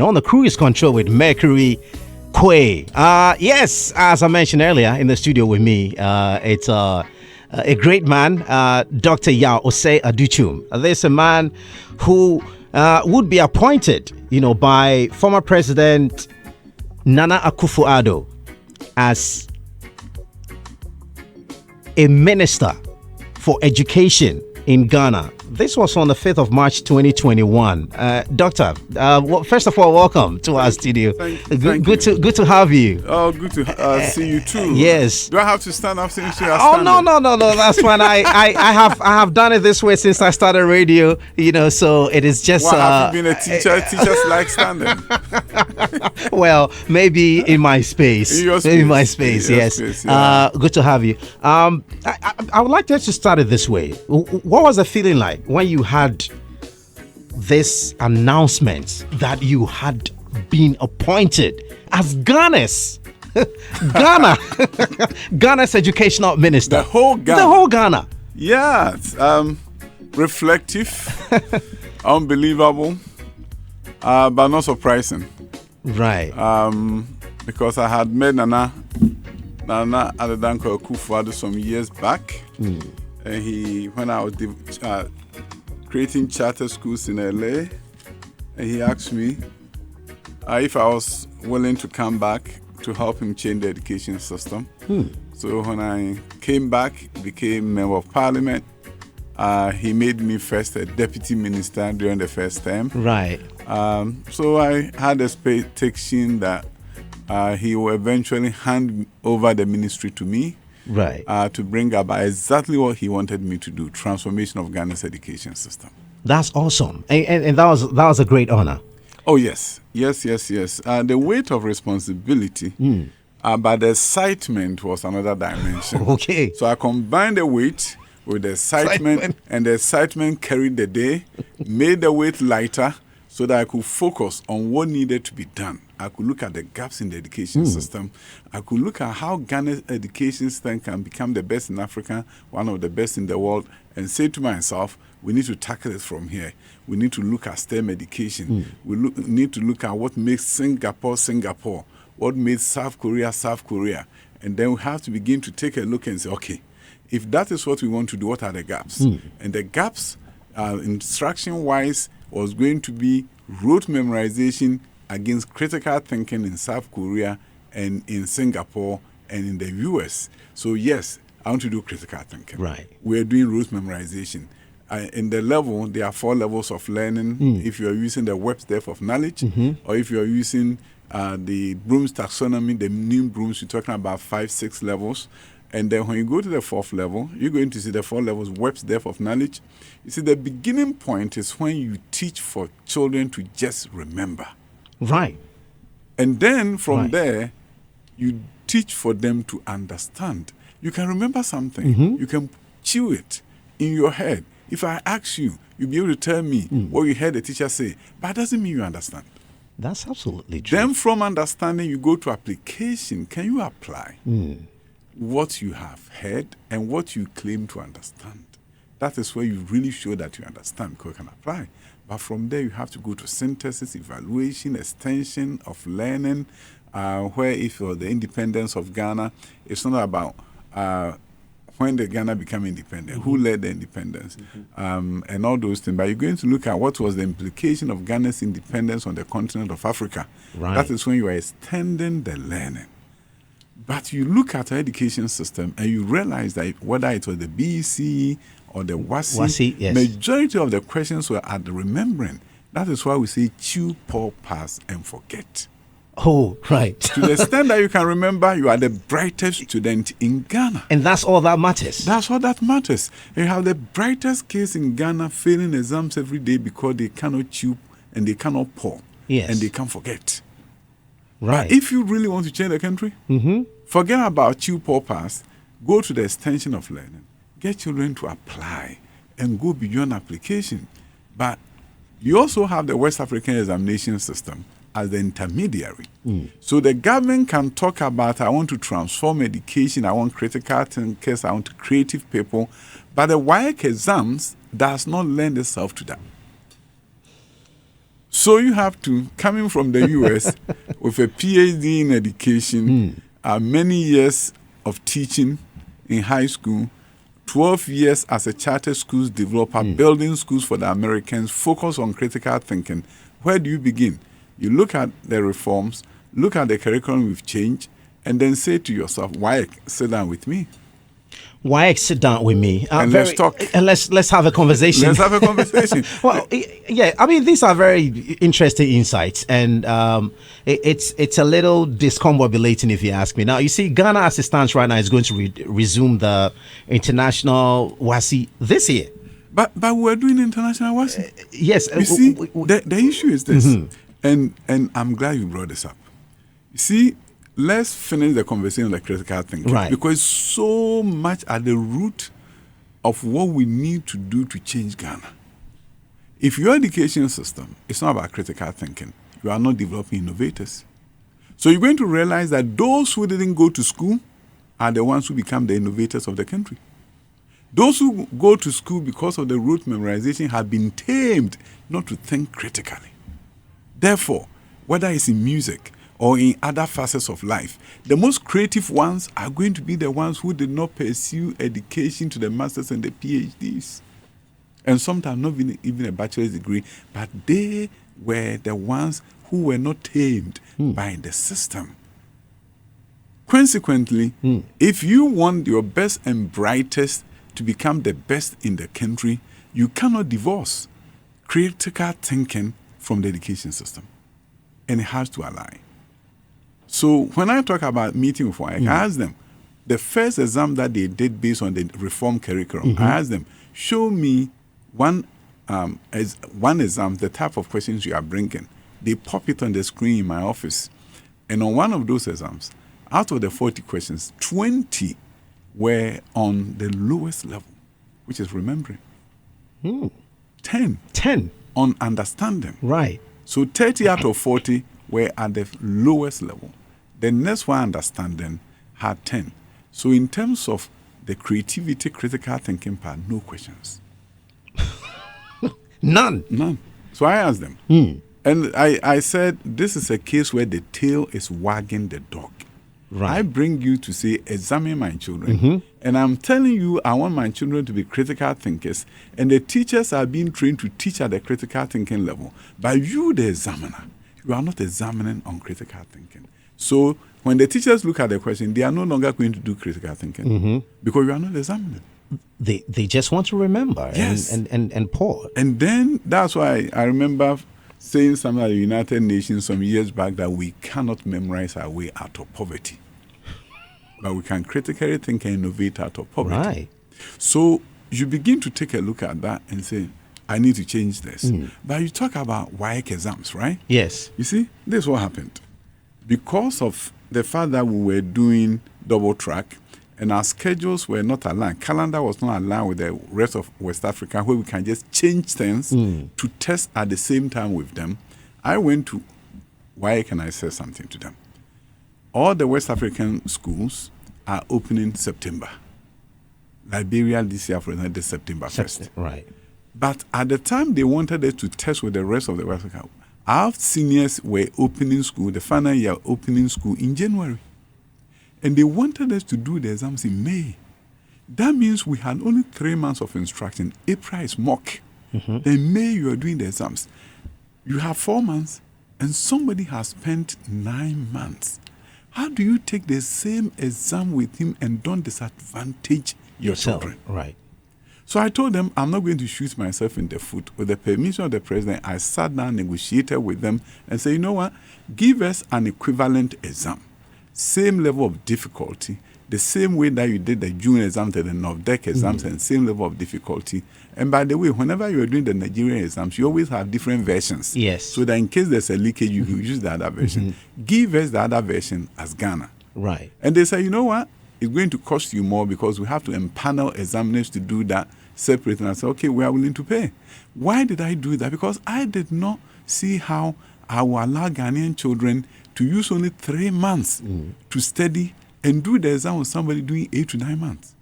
On the cruise control with Mercury Quay. Yes, as I mentioned earlier, in the studio with me, it's a great man, Dr. Yaw Osei Adutwum. There's a man who would be appointed, by former President Nana Akufo-Addo as a minister for education in Ghana. This was on the 5th of March 2021. Doctor, first of all, welcome to our studio. Thank good you. To have you. Oh, good to see you too. Yes. Do I have to stand up since you are standing? Oh, no. That's fine. I have done it this way since I started radio. So it is just. Well, have you been a teacher? Teachers like standing. Well, maybe in my space. In your space. Maybe in my space. Yes. Space, yeah. Good to have you. I would like to start it this way. What was the feeling like when you had this announcement that you had been appointed as Ghana's educational minister? The whole Ghana. Yeah, reflective, unbelievable, but not surprising. Right. Because I had met Nana Adutwum Akufo-Addo some years back. And when I was creating charter schools in LA, and he asked me if I was willing to come back to help him change the education system. So when I came back, became member of parliament, he made me first a deputy minister during the first term. Right. So I had a expectation that he will eventually hand over the ministry to me. Right. To bring about exactly what he wanted me to do, transformation of Ghana's education system. That's awesome. And that was a great honor. Oh, yes. The weight of responsibility, but the excitement was another dimension. Okay. So I combined the weight with the excitement, and the excitement carried the day, made the weight lighter so that I could focus on what needed to be done. I could look at the gaps in the education system. I could look at how Ghana's education system can become the best in Africa, one of the best in the world, and say to myself, we need to tackle it from here. We need to look at STEM education. We need to look at what makes Singapore, Singapore, what made South Korea, South Korea. And then we have to begin to take a look and say, okay, if that is what we want to do, what are the gaps? And the gaps, instruction-wise, was going to be rote memorization against critical thinking in South Korea and in Singapore and in the US. So yes, I want to do critical thinking. Right. We're doing rote memorization. In the level, there are 4 levels of learning. If you're using the Web's depth of knowledge, or if you're using the Bloom's taxonomy, the new Bloom's, you're talking about 5, 6 levels. And then when you go to the 4th level, you're going to see the 4 levels, Web's depth of knowledge. You see, the beginning point is when you teach for children to just remember. Right. And then from there, you teach for them to understand. You can remember something. You can chew it in your head. If I ask you, you'll be able to tell me what you heard the teacher say. But it doesn't mean you understand. That's absolutely true. Then from understanding, you go to application. Can you apply what you have heard and what you claim to understand? That is where you really show that you understand, because you can apply. But from there, you have to go to synthesis, evaluation, extension of learning, where if you're the independence of Ghana, it's not about when the Ghana became independent, who led the independence, and all those things. But you're going to look at what was the implication of Ghana's independence on the continent of Africa. Right. That is when you are extending the learning. But you look at our education system and you realize that whether it was the BEC or the WASI, yes. Majority of the questions were at the remembering. That is why we say chew, pour, pass, and forget. Oh, right. To the extent that you can remember, you are the brightest student in Ghana. And that's all that matters. That's all that matters. You have the brightest kids in Ghana failing exams every day because they cannot chew and they cannot pour. Yes. And they can't forget. Right. But if you really want to change the country, forget about chew, pour, pass. Go to the extension of learning. Get children to apply and go beyond application. But you also have the West African examination system as the intermediary. So the government can talk about, I want to transform education, I want critical thinkers, I want creative people, but the WAEC exams does not lend itself to that. So you have to, coming from the US with a PhD in education, many years of teaching in high school, 12 years as a charter schools developer, building schools for the Americans, focus on critical thinking. Where do you begin? You look at the reforms, look at the curriculum we've changed, and then say to yourself, why sit down with me? Why sit down with me? And let's talk. And let's have a conversation. Let's have a conversation. Well, yeah, I mean, these are very interesting insights, and it's a little discombobulating if you ask me. Now, you see, Ghana as it stands right now is going to resume the international WASI this year. But we're doing international WASI. Yes. You see, the issue is this, and I'm glad you brought this up. You see, let's finish the conversation on the critical thinking. Right. Because so much at the root of what we need to do to change Ghana. If your education system is not about critical thinking, you are not developing innovators. So you're going to realize that those who didn't go to school are the ones who become the innovators of the country. Those who go to school because of the rote memorization have been tamed not to think critically. Therefore, whether it's in music or in other facets of life, the most creative ones are going to be the ones who did not pursue education to the masters and the PhDs. And sometimes not even a bachelor's degree, but they were the ones who were not tamed by the system. Consequently, if you want your best and brightest to become the best in the country, you cannot divorce critical thinking from the education system. And it has to align. So when I talk about meeting with WAEC, I ask them, the first exam that they did based on the reform curriculum, I asked them, show me one exam, the type of questions you are bringing. They pop it on the screen in my office. And on one of those exams, out of the 40 questions, 20 were on the lowest level, which is remembering. 10 on understanding. Right. So 30 out of 40 were at the lowest level. The next one, understanding, had 10. So in terms of the creativity, critical thinking part, no questions. None. So I asked them. And I said, this is a case where the tail is wagging the dog. Right. I bring you to say, examine my children. And I'm telling you, I want my children to be critical thinkers. And the teachers are being trained to teach at the critical thinking level. But you, the examiner, you are not examining on critical thinking. So when the teachers look at the question, they are no longer going to do critical thinking because you are not examining. They just want to remember and pour. And then that's why I remember saying something at the United Nations some years back that we cannot memorize our way out of poverty. But we can critically think and innovate out of poverty. Right. So you begin to take a look at that and say, I need to change this. But you talk about WAEC exams, right? Yes. You see, this is what happened. Because of the fact that we were doing double track and our schedules were not aligned, calendar was not aligned with the rest of West Africa, where we can just change things to test at the same time with them, I went to WAEC and I said something to them. All the West African schools are opening September. Liberia this year, for example, September 1st. Right. But at the time they wanted us to test with the rest of the West Africa, our seniors were opening school, the final year opening school in January. And they wanted us to do the exams in May. That means we had only 3 months of instruction. April is mock. Then May you are doing the exams. You have 4 months and somebody has spent 9 months. How do you take the same exam with him and don't disadvantage your children? Right. So I told them, I'm not going to shoot myself in the foot. With the permission of the president, I sat down, negotiated with them, and said, you know what? Give us an equivalent exam. Same level of difficulty, the same way that you did the June exams and the NOVDEC exams, and same level of difficulty. And by the way, whenever you're doing the Nigerian exams, you always have different versions. Yes. So that in case there's a leakage, you can use the other version. Give us the other version as Ghana. Right. And they say, you know what? It's going to cost you more because we have to empanel examiners to do that separate. And I said, okay, we are willing to pay. Why did I do that? Because I did not see how I will allow Ghanaian children to use only 3 months to study and do the exam with somebody doing 8 to 9 months.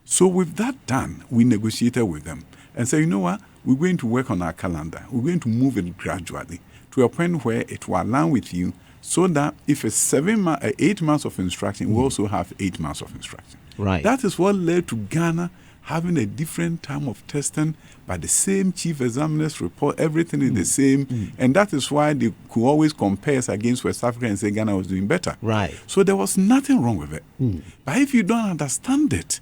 So with that done, we negotiated with them and said, you know what? we're going to work on our calendar. We're going to move it gradually to a point where it will align with you, so that if it's 8 months of instruction, we also have 8 months of instruction. Right. That is what led to Ghana having a different time of testing, but the same chief examiner's report, everything is the same. And that is why they could always compare us against West Africa and say Ghana was doing better. Right. So there was nothing wrong with it. But if you don't understand it,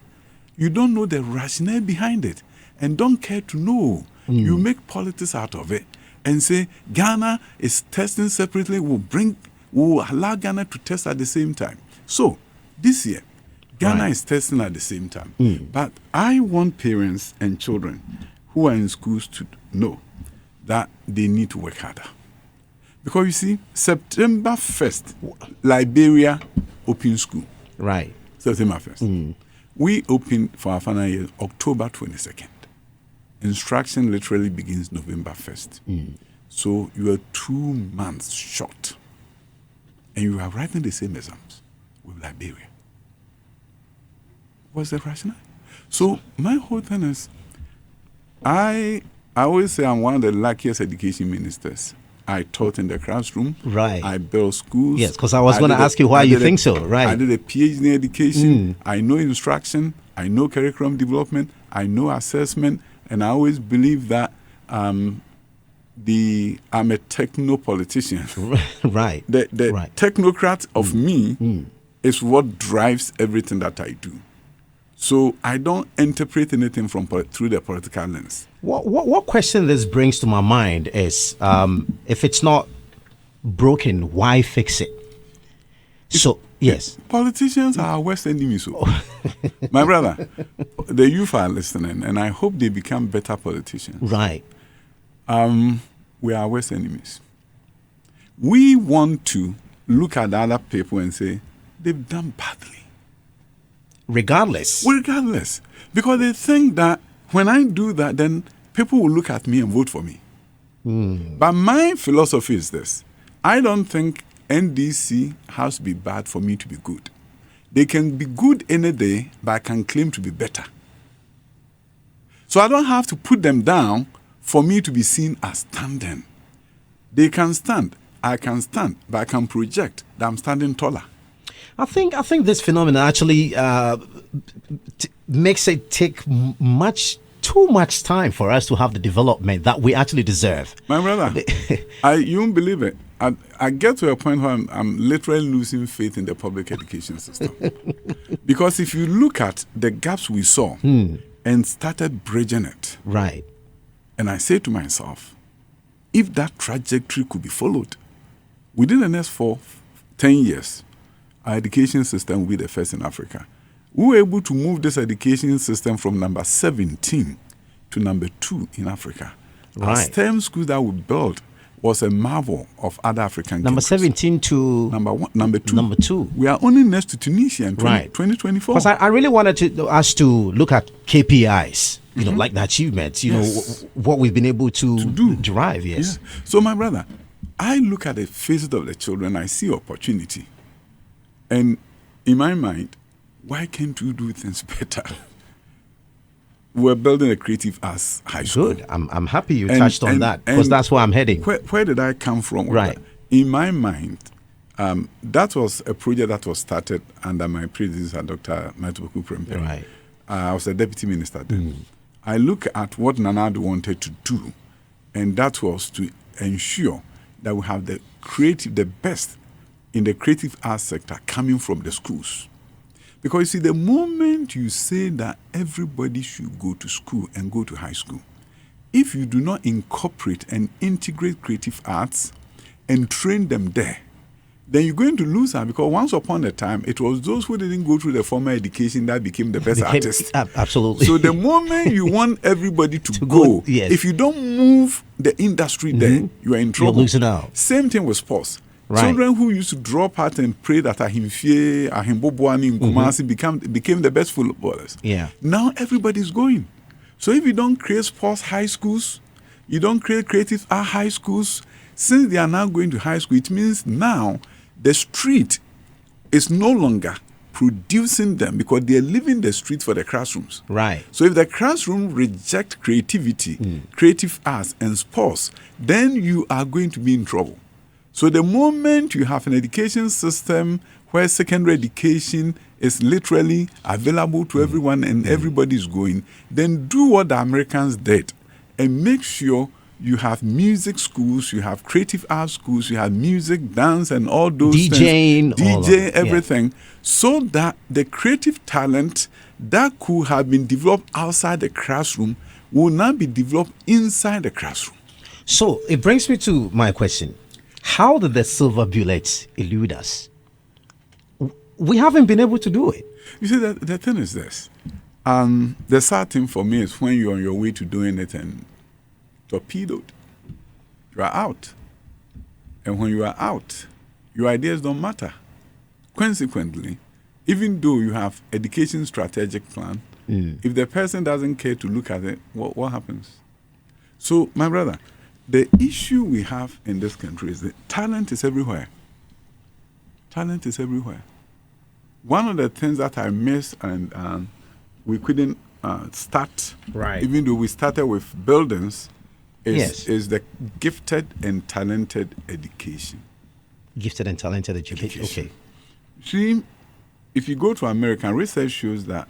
you don't know the rationale behind it, and don't care to know, you make politics out of it and say Ghana is testing separately, will allow Ghana to test at the same time. So this year, Ghana is testing at the same time. But I want parents and children who are in schools to know that they need to work harder. Because you see, September 1st, Liberia opened school. Right. September 1st. We open for our final year October 22nd. Instruction literally begins November 1st. So you are 2 months short. And you are writing the same exams with Liberia. What's the rationale? So my whole thing is, I always say I'm one of the luckiest education ministers. I taught in the classroom. Right. I built schools. Yes, because I was going to ask you why you think so. Right. I did a PhD in education. I know instruction. I know curriculum development. I know assessment. And I always believe that I'm a techno-politician. Right. The technocrat of me is what drives everything that I do. So I don't interpret anything through the political lens. What question this brings to my mind is, if it's not broken, why fix it? So, yes. Politicians are our worst enemies. My brother, the youth are listening, and I hope they become better politicians. Right. We are our worst enemies. We want to look at other people and say, they've done badly. Regardless. Because they think that when I do that, then people will look at me and vote for me. But my philosophy is this. I don't think NDC has to be bad for me to be good. They can be good any day, but I can claim to be better. So I don't have to put them down for me to be seen as standing. They can stand, I can stand, but I can project that I'm standing taller. I think this phenomenon actually makes it take too much time for us to have the development that we actually deserve. My brother, you won't believe it. I get to a point where I'm literally losing faith in the public education system. Because if you look at the gaps we saw and started bridging it, right, and I say to myself, if that trajectory could be followed, within the next 10 years, our education system will be the first in Africa. We were able to move this education system from number 17 to number 2 in Africa. Right. Our STEM schools that we built was a marvel of other African number countries. 17 to number 2. Number 2. We are only next to Tunisia in 2024. Because I really wanted us to look at KPIs, you know, like the achievements, you know, what we've been able to derive. Yes. Yeah. So, my brother, I look at the faces of the children, I see opportunity. And in my mind, why can't we do things better? We're building a creative arts high school. Good. I'm happy you touched on that, because that's where I'm heading. Where did I come from? Right. In my mind, that was a project that was started under my predecessor, Dr. Matuboku Prempeh. Right. I was a deputy minister then. I look at what Nana Addo wanted to do, and that was to ensure that we have the best in the creative arts sector coming from the schools. Because you see, the moment you say that everybody should go to school and go to high school, if you do not incorporate and integrate creative arts and train them there, then you're going to lose out. Because once upon a time, it was those who didn't go through the formal education that became the best artists. Absolutely. So the moment you want everybody to go, if you don't move the industry there, you are in trouble. You're losing out. Same thing with sports. Right. Children who used to drop out and pray that Ahimfie, Ahimboboani, and Kumasi became the best footballers. Yeah. Now everybody's going. So if you don't create sports high schools, you don't create creative art high schools, since they are now going to high school, it means now the street is no longer producing them because they're leaving the street for the classrooms. Right. So if the classroom reject creativity, creative arts, and sports, then you are going to be in trouble. So the moment you have an education system where secondary education is literally available to everyone and everybody is going, then do what the Americans did and make sure you have music schools, you have creative arts schools, you have music, dance, and all those DJing, things. DJ, everything, so that the creative talent that could have been developed outside the classroom will now be developed inside the classroom. So it brings me to my question. How did the silver bullets elude us? We haven't been able to do it. You see, the thing is this. The sad thing for me is when you're on your way to doing it and torpedoed. You are out. And when you are out, your ideas don't matter. Consequently, even though you have education strategic plan, if the person doesn't care to look at it, what happens? So, my brother, the issue we have in this country is that talent is everywhere. Talent is everywhere. One of the things that I missed and we couldn't start, right, even though we started with buildings, is the gifted and talented education. Gifted and talented education. Okay. See, if you go to America, research shows that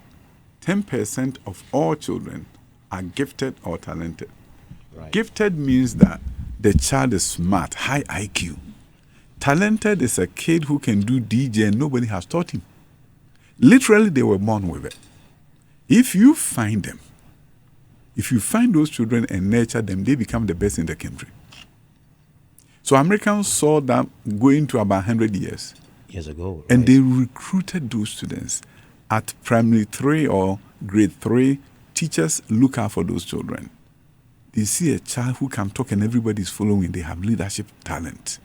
10% of all children are gifted or talented. Right. Gifted means that the child is smart, high IQ. Talented is a kid who can do DJ and nobody has taught him. Literally, they were born with it. If you find them, if you find those children and nurture them, they become the best in the country. So Americans saw that going to about 100 years ago. Right. And they recruited those students. At primary 3 or grade 3, teachers look out for those children. They see a child who can talk and everybody's following. They have leadership talent.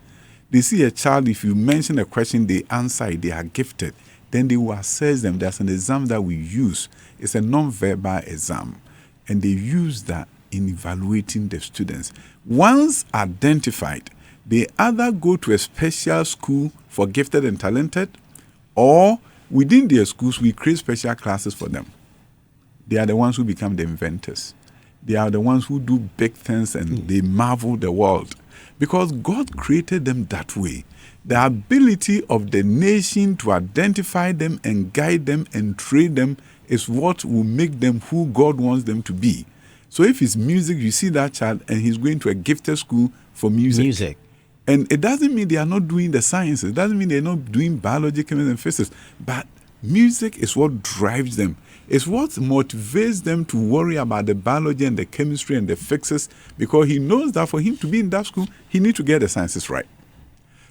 They see a child, if you mention a question, they answer it, they are gifted. Then they will assess them. There's an exam that we use. It's a non-verbal exam. And they use that in evaluating the students. Once identified, they either go to a special school for gifted and talented, or within their schools, we create special classes for them. They are the ones who become the inventors. They are the ones who do big things and they marvel the world. Because God created them that way. The ability of the nation to identify them and guide them and train them is what will make them who God wants them to be. So if it's music, you see that child and he's going to a gifted school for music. And it doesn't mean they are not doing the sciences. It doesn't mean they're not doing biology, chemistry, and physics. But music is what drives them. It's what motivates them to worry about the biology and the chemistry and the physics, because he knows that for him to be in that school, he needs to get the sciences right.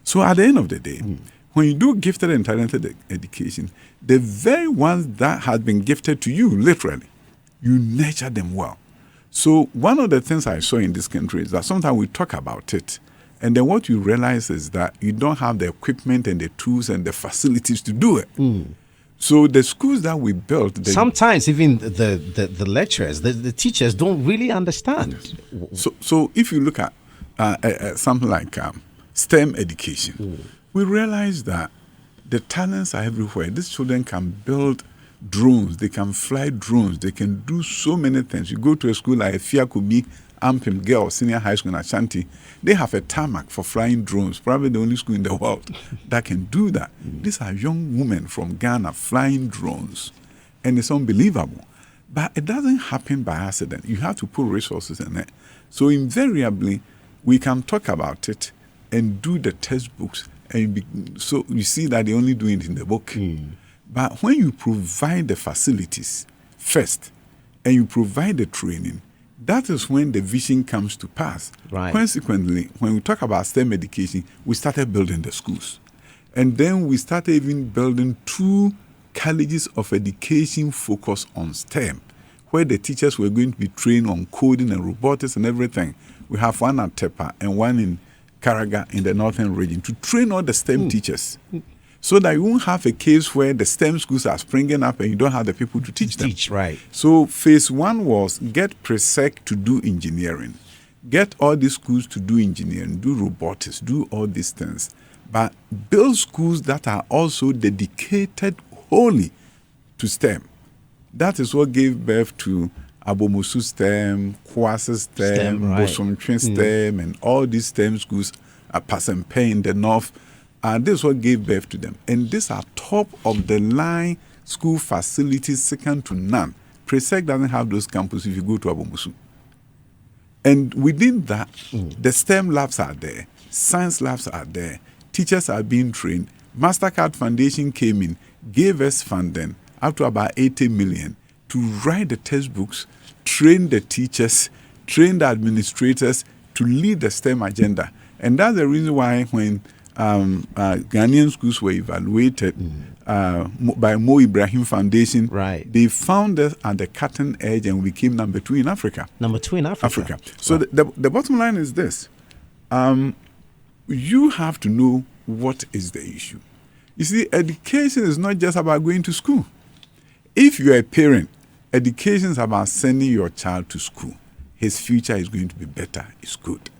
So at the end of the day, when you do gifted and talented education, the very ones that have been gifted to you, literally, you nurture them well. So one of the things I saw in this country is that sometimes we talk about it, and then what you realize is that you don't have the equipment and the tools and the facilities to do it. So the schools that we built... Sometimes even the lecturers, the teachers don't really understand. So if you look at something like STEM education, we realize that the talents are everywhere. These children can build drones, they can fly drones, they can do so many things. You go to a school like Fiakubi, Ampim Girls Senior High School in Ashanti, they have a tarmac for flying drones, probably the only school in the world that can do that. These are young women from Ghana flying drones, and it's unbelievable. But it doesn't happen by accident. You have to put resources in it. So invariably, we can talk about it and do the textbooks, and so you see that they only do it in the book. But when you provide the facilities first, and you provide the training, that is when the vision comes to pass. Right. Consequently, when we talk about STEM education, we started building the schools. And then we started even building 2 colleges of education focused on STEM, where the teachers were going to be trained on coding and robotics and everything. We have one at Tepa and one in Karaga in the northern region to train all the STEM teachers. So that you won't have a case where the STEM schools are springing up and you don't have the people to teach them. Right. So phase 1 was get Presec to do engineering. Get all these schools to do engineering, do robotics, do all these things. But build schools that are also dedicated wholly to STEM. That is what gave birth to Abomusu STEM, Kwasi STEM, right. Bosomtwe STEM, and all these STEM schools, Pasempe in the north. This is what gave birth to them. And these are top of the line school facilities, second to none. Presec doesn't have those campuses if you go to Abomusu. And within that, the STEM labs are there, science labs are there, teachers are being trained. MasterCard Foundation came in, gave us funding up to about 80 million to write the textbooks, train the teachers, train the administrators to lead the STEM agenda. And that's the reason why when Ghanaian schools were evaluated by Mo Ibrahim Foundation, they found us at the cutting edge and we became number 2 in Africa. Number 2 in Africa. So the bottom line is this. You have to know what is the issue. You see, education is not just about going to school. If you're a parent, education is about sending your child to school. His future is going to be better. It's good.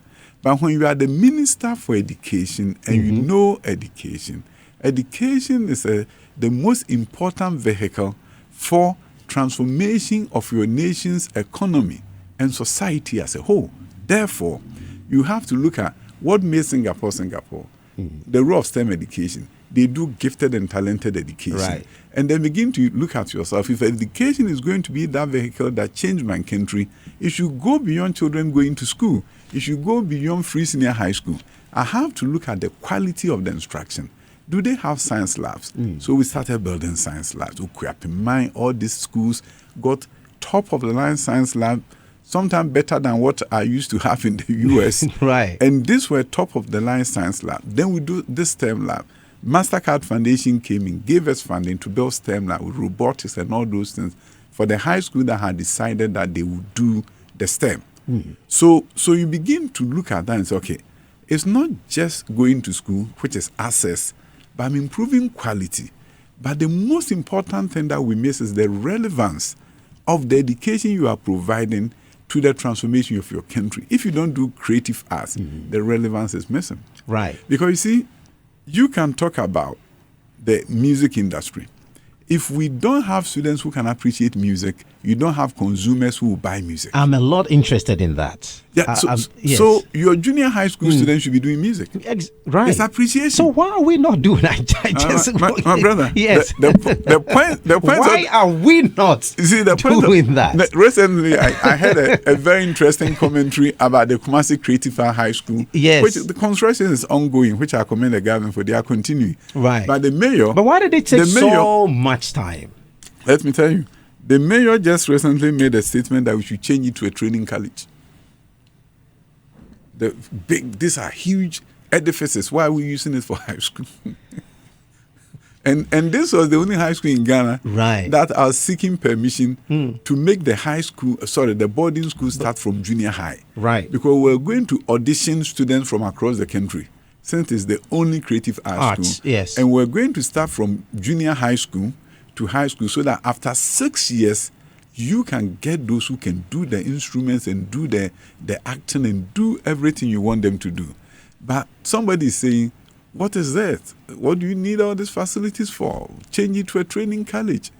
But when you are the minister for education and you know education, education is the most important vehicle for transformation of your nation's economy and society as a whole. Therefore, you have to look at what made Singapore. The role of STEM education. They do gifted and talented education. Right. And then begin to look at yourself. If education is going to be that vehicle that changed my country, it should go beyond children going to school. It should go beyond free senior high school. I have to look at the quality of the instruction. Do they have science labs? So we started building science labs. All these schools got top of the line science lab, sometimes better than what I used to have in the US. Right. And these were top of the line science lab. Then we do this STEM lab. MasterCard Foundation came in, gave us funding to build STEM lab with robotics and all those things for the high school that had decided that they would do the STEM. So you begin to look at that and say, okay, it's not just going to school, which is access, but I'm improving quality. But the most important thing that we miss is the relevance of the education you are providing to the transformation of your country. If you don't do creative arts, the relevance is missing. Right. Because you see, you can talk about the music industry. If we don't have students who can appreciate music, you don't have consumers who will buy music. I'm a lot interested in that. Yeah, yes. So your junior high school students should be doing music. Right. It's appreciation. So why are we not doing that? My brother. Yes. The point. Why are we not doing that? Recently, I heard a very interesting commentary about the Kumasi Creative High School. Yes. Which the construction is ongoing, which I commend the government for. They are continuing. Right. But the mayor. But why did it take so much time? Let me tell you. The mayor just recently made a statement that we should change it to a training college. These are huge edifices. Why are we using it for high school? and this was the only high school in Ghana that are seeking permission to make the boarding school start from junior high. Right. Because we're going to audition students from across the country, since it's the only creative arts school. Yes. And we're going to start from junior high school to high school, so that after 6 years, you can get those who can do the instruments and do the acting and do everything you want them to do. But somebody is saying, what is that? What do you need all these facilities for? Change it to a training college.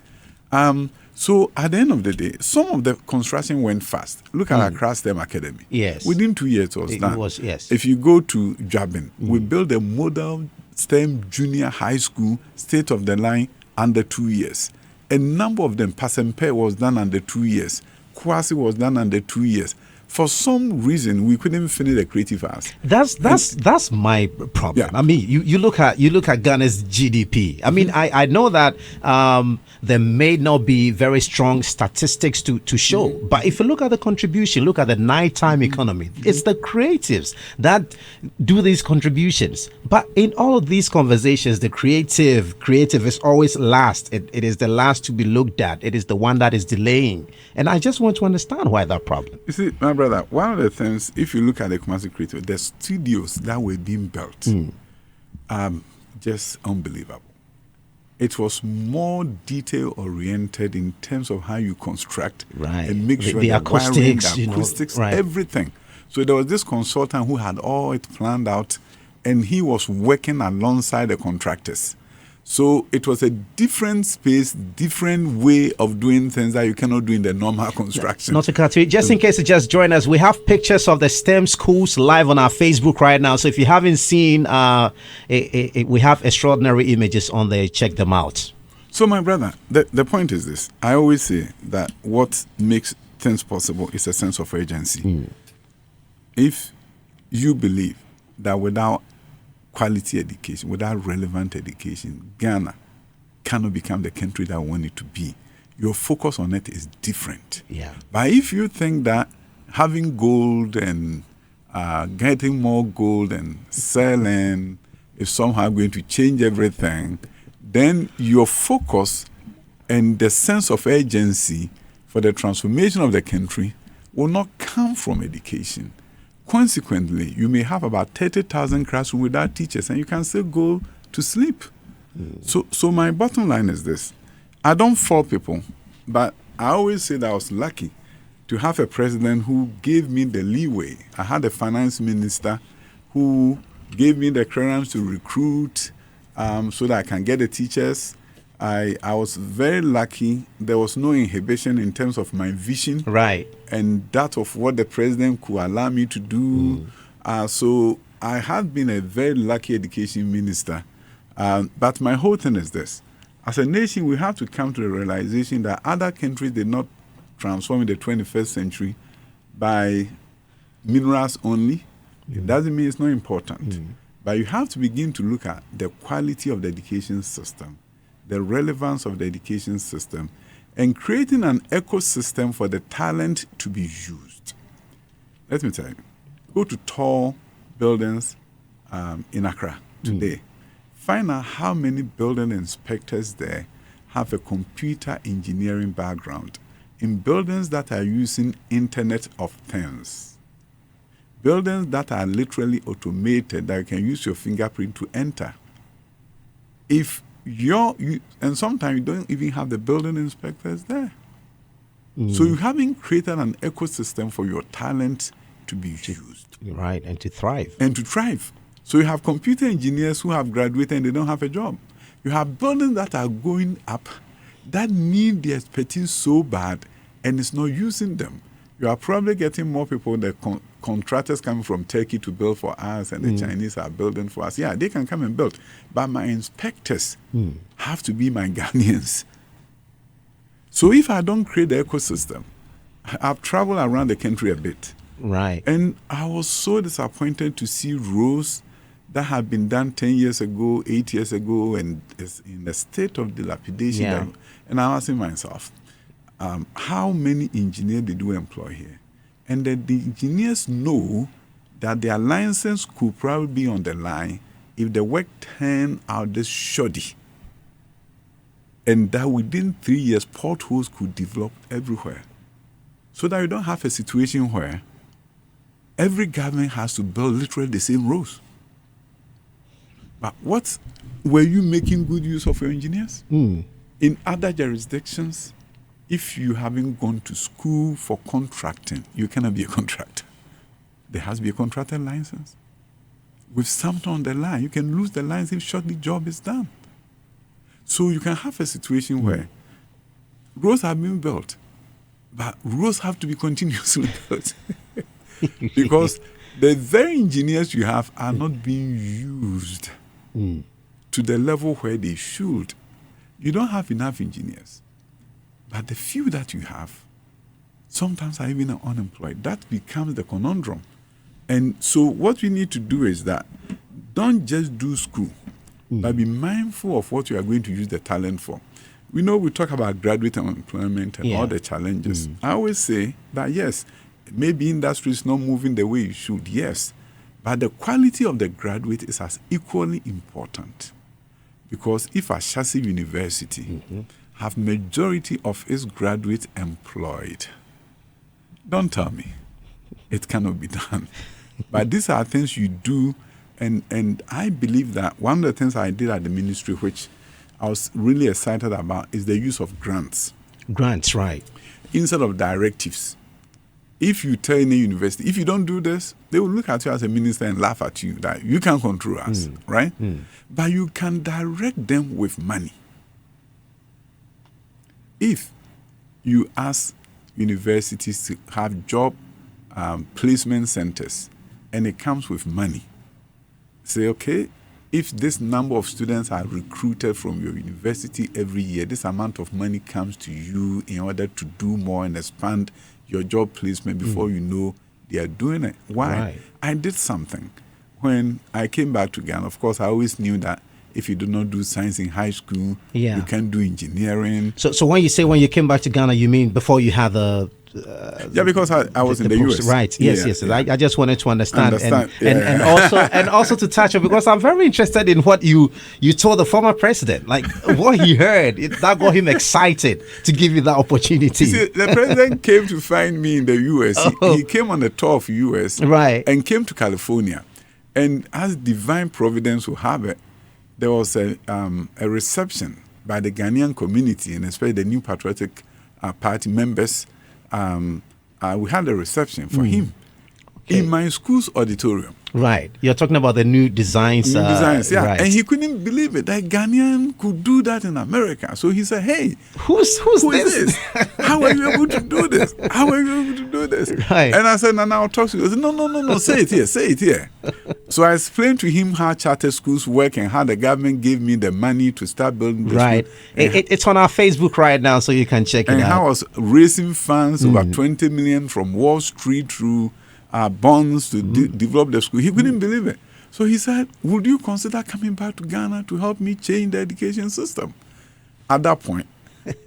So at the end of the day, some of the construction went fast. Look at Accra STEM Academy. Yes. Within 2 years it was done. It was, yes. If you go to Jabin, we built a model STEM junior high school, state of the line, under 2 years. A number of them, Pasempe was done under 2 years. Kwasi was done under 2 years. For some reason, we couldn't finish the creative arts. That's my problem. Yeah. I mean, you look at Ghana's GDP. I mean, I know that there may not be very strong statistics to show, but if you look at the contribution, look at the nighttime economy, it's the creatives that do these contributions. But in all of these conversations, the creative is always last. It is the last to be looked at. It is the one that is delaying. And I just want to understand why that problem. You see, my brother, one of the things, if you look at the Kumasi Creative, the studios that were being built, just unbelievable. It was more detail-oriented in terms of how you construct and make sure the acoustics, wiring, everything. So there was this consultant who had all it planned out, and he was working alongside the contractors. So it was a different space, different way of doing things that you cannot do in the normal construction. Not to cut you, just in case you just join us, we have pictures of the STEM schools live on our Facebook right now. So if you haven't seen, we have extraordinary images on there. Check them out. So my brother, the point is this. I always say that what makes things possible is a sense of urgency. If you believe that without quality education, without relevant education, Ghana cannot become the country that we want it to be, your focus on it is different. Yeah. But if you think that having gold and getting more gold and selling is somehow going to change everything, then your focus and the sense of urgency for the transformation of the country will not come from education. Consequently, you may have about 30,000 classrooms without teachers, and you can still go to sleep. So my bottom line is this. I don't fault people, but I always say that I was lucky to have a president who gave me the leeway. I had a finance minister who gave me the clearance to recruit so that I can get the teachers. I was very lucky. There was no inhibition in terms of my vision. Right. And that of what the president could allow me to do. So I had been a very lucky education minister. But my whole thing is this. As a nation, we have to come to the realization that other countries did not transform in the 21st century by minerals only. It doesn't mean it's not important. But you have to begin to look at the quality of the education system, the relevance of the education system, and creating an ecosystem for the talent to be used. Let me tell you, go to tall buildings in Accra today. Find out how many building inspectors there have a computer engineering background in buildings that are using Internet of Things. Buildings that are literally automated that you can use your fingerprint to enter. And sometimes you don't even have the building inspectors there. So you haven't created an ecosystem for your talent to be used. Right, and to thrive. So you have computer engineers who have graduated and they don't have a job. You have buildings that are going up that need the expertise so bad and it's not using them. You are probably getting more people, the contractors coming from Turkey to build for us, and the Chinese are building for us. Yeah, they can come and build. But my inspectors have to be my Ghanaians. So if I don't create the ecosystem, I've traveled around the country a bit. Right. And I was so disappointed to see roads that had been done 10 years ago, 8 years ago, and is in a state of dilapidation. Yeah. And I'm asking myself, how many engineers did we employ here? And the engineers know that their license could probably be on the line if the work turned out this shoddy. And that within 3 years, potholes could develop everywhere. So that you don't have a situation where every government has to build literally the same roads. But what were you making good use of your engineers? In other jurisdictions, if you haven't gone to school for contracting, you cannot be a contractor. There has to be a contractor license. With something on the line, you can lose the license if shortly job is done. So you can have a situation where roads have been built, but roads have to be continuously built. Because the very engineers you have are not being used to the level where they should. You don't have enough engineers. But the few that you have, sometimes are even unemployed. That becomes the conundrum. And so what we need to do is that don't just do school, but be mindful of what you are going to use the talent for. We know we talk about graduate employment and all the challenges. I always say that, yes, maybe industry is not moving the way it should, yes, but the quality of the graduate is as equally important. Because if a SHATTA university have majority of its graduates employed, don't tell me it cannot be done. But these are things you do, and I believe that one of the things I did at the ministry, which I was really excited about, is the use of grants. Grants, right. Instead of directives. if you tell any university, if you don't do this, they will look at you as a minister and laugh at you that you can't control us, right? But you can direct them with money. If you ask universities to have job placement centers and it comes with money, say, okay, if this number of students are recruited from your university every year, this amount of money comes to you in order to do more and expand your job placement before you know they are doing it. Why? Right. I did something. When I came back to Ghana, of course, I always knew that if you do not do science in high school, you can't do engineering. So when you say when you came back to Ghana, you mean before you had the... because I was in the US. Right. Yes. Yeah. I just wanted to understand. Yeah. And also to touch on, because I'm very interested in what you told the former president, like what he heard, that got him excited to give you that opportunity. See, the president came to find me in the US. He came on the tour of US, right, and came to California. And as divine providence will have it, there was a reception by the Ghanaian community, and especially the New Patriotic Party members. We had a reception for him in my school's auditorium. Right. You're talking about the new designs. Yeah. Right. And he couldn't believe it. That Ghanaian could do that in America. So he said, hey, who's this? How are you able to do this? How are you able to do this? Right. And I said, no, I'll talk to you. I said, no, say it here. So I explained to him how charter schools work and how the government gave me the money to start building this. Right. It's on our Facebook right now, so you can check it out. And how I was raising funds, over 20 million from Wall Street through bonds to develop the school. He couldn't believe it. So he said, would you consider coming back to Ghana to help me change the education system? At that point,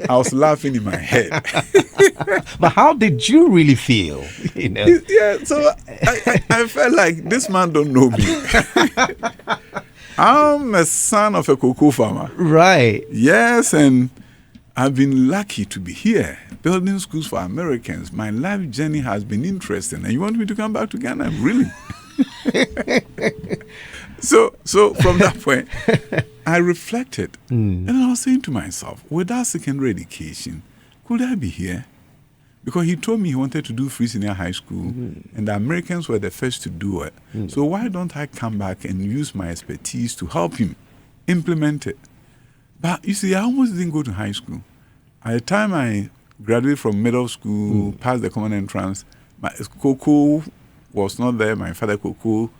I was laughing in my head. But how did you really feel? You know? Yeah, so I felt like this man don't know me. I'm a son of a cocoa farmer. Right. Yes, and I've been lucky to be here, building schools for Americans. My life journey has been interesting. And you want me to come back to Ghana? Really? So from that point, I reflected. And I was saying to myself, without secondary education, could I be here? Because he told me he wanted to do free senior high school, and the Americans were the first to do it. So why don't I come back and use my expertise to help him implement it? But you see, I almost didn't go to high school. At the time I graduated from middle school, passed the common entrance, my cocoa was not there. My father cocoa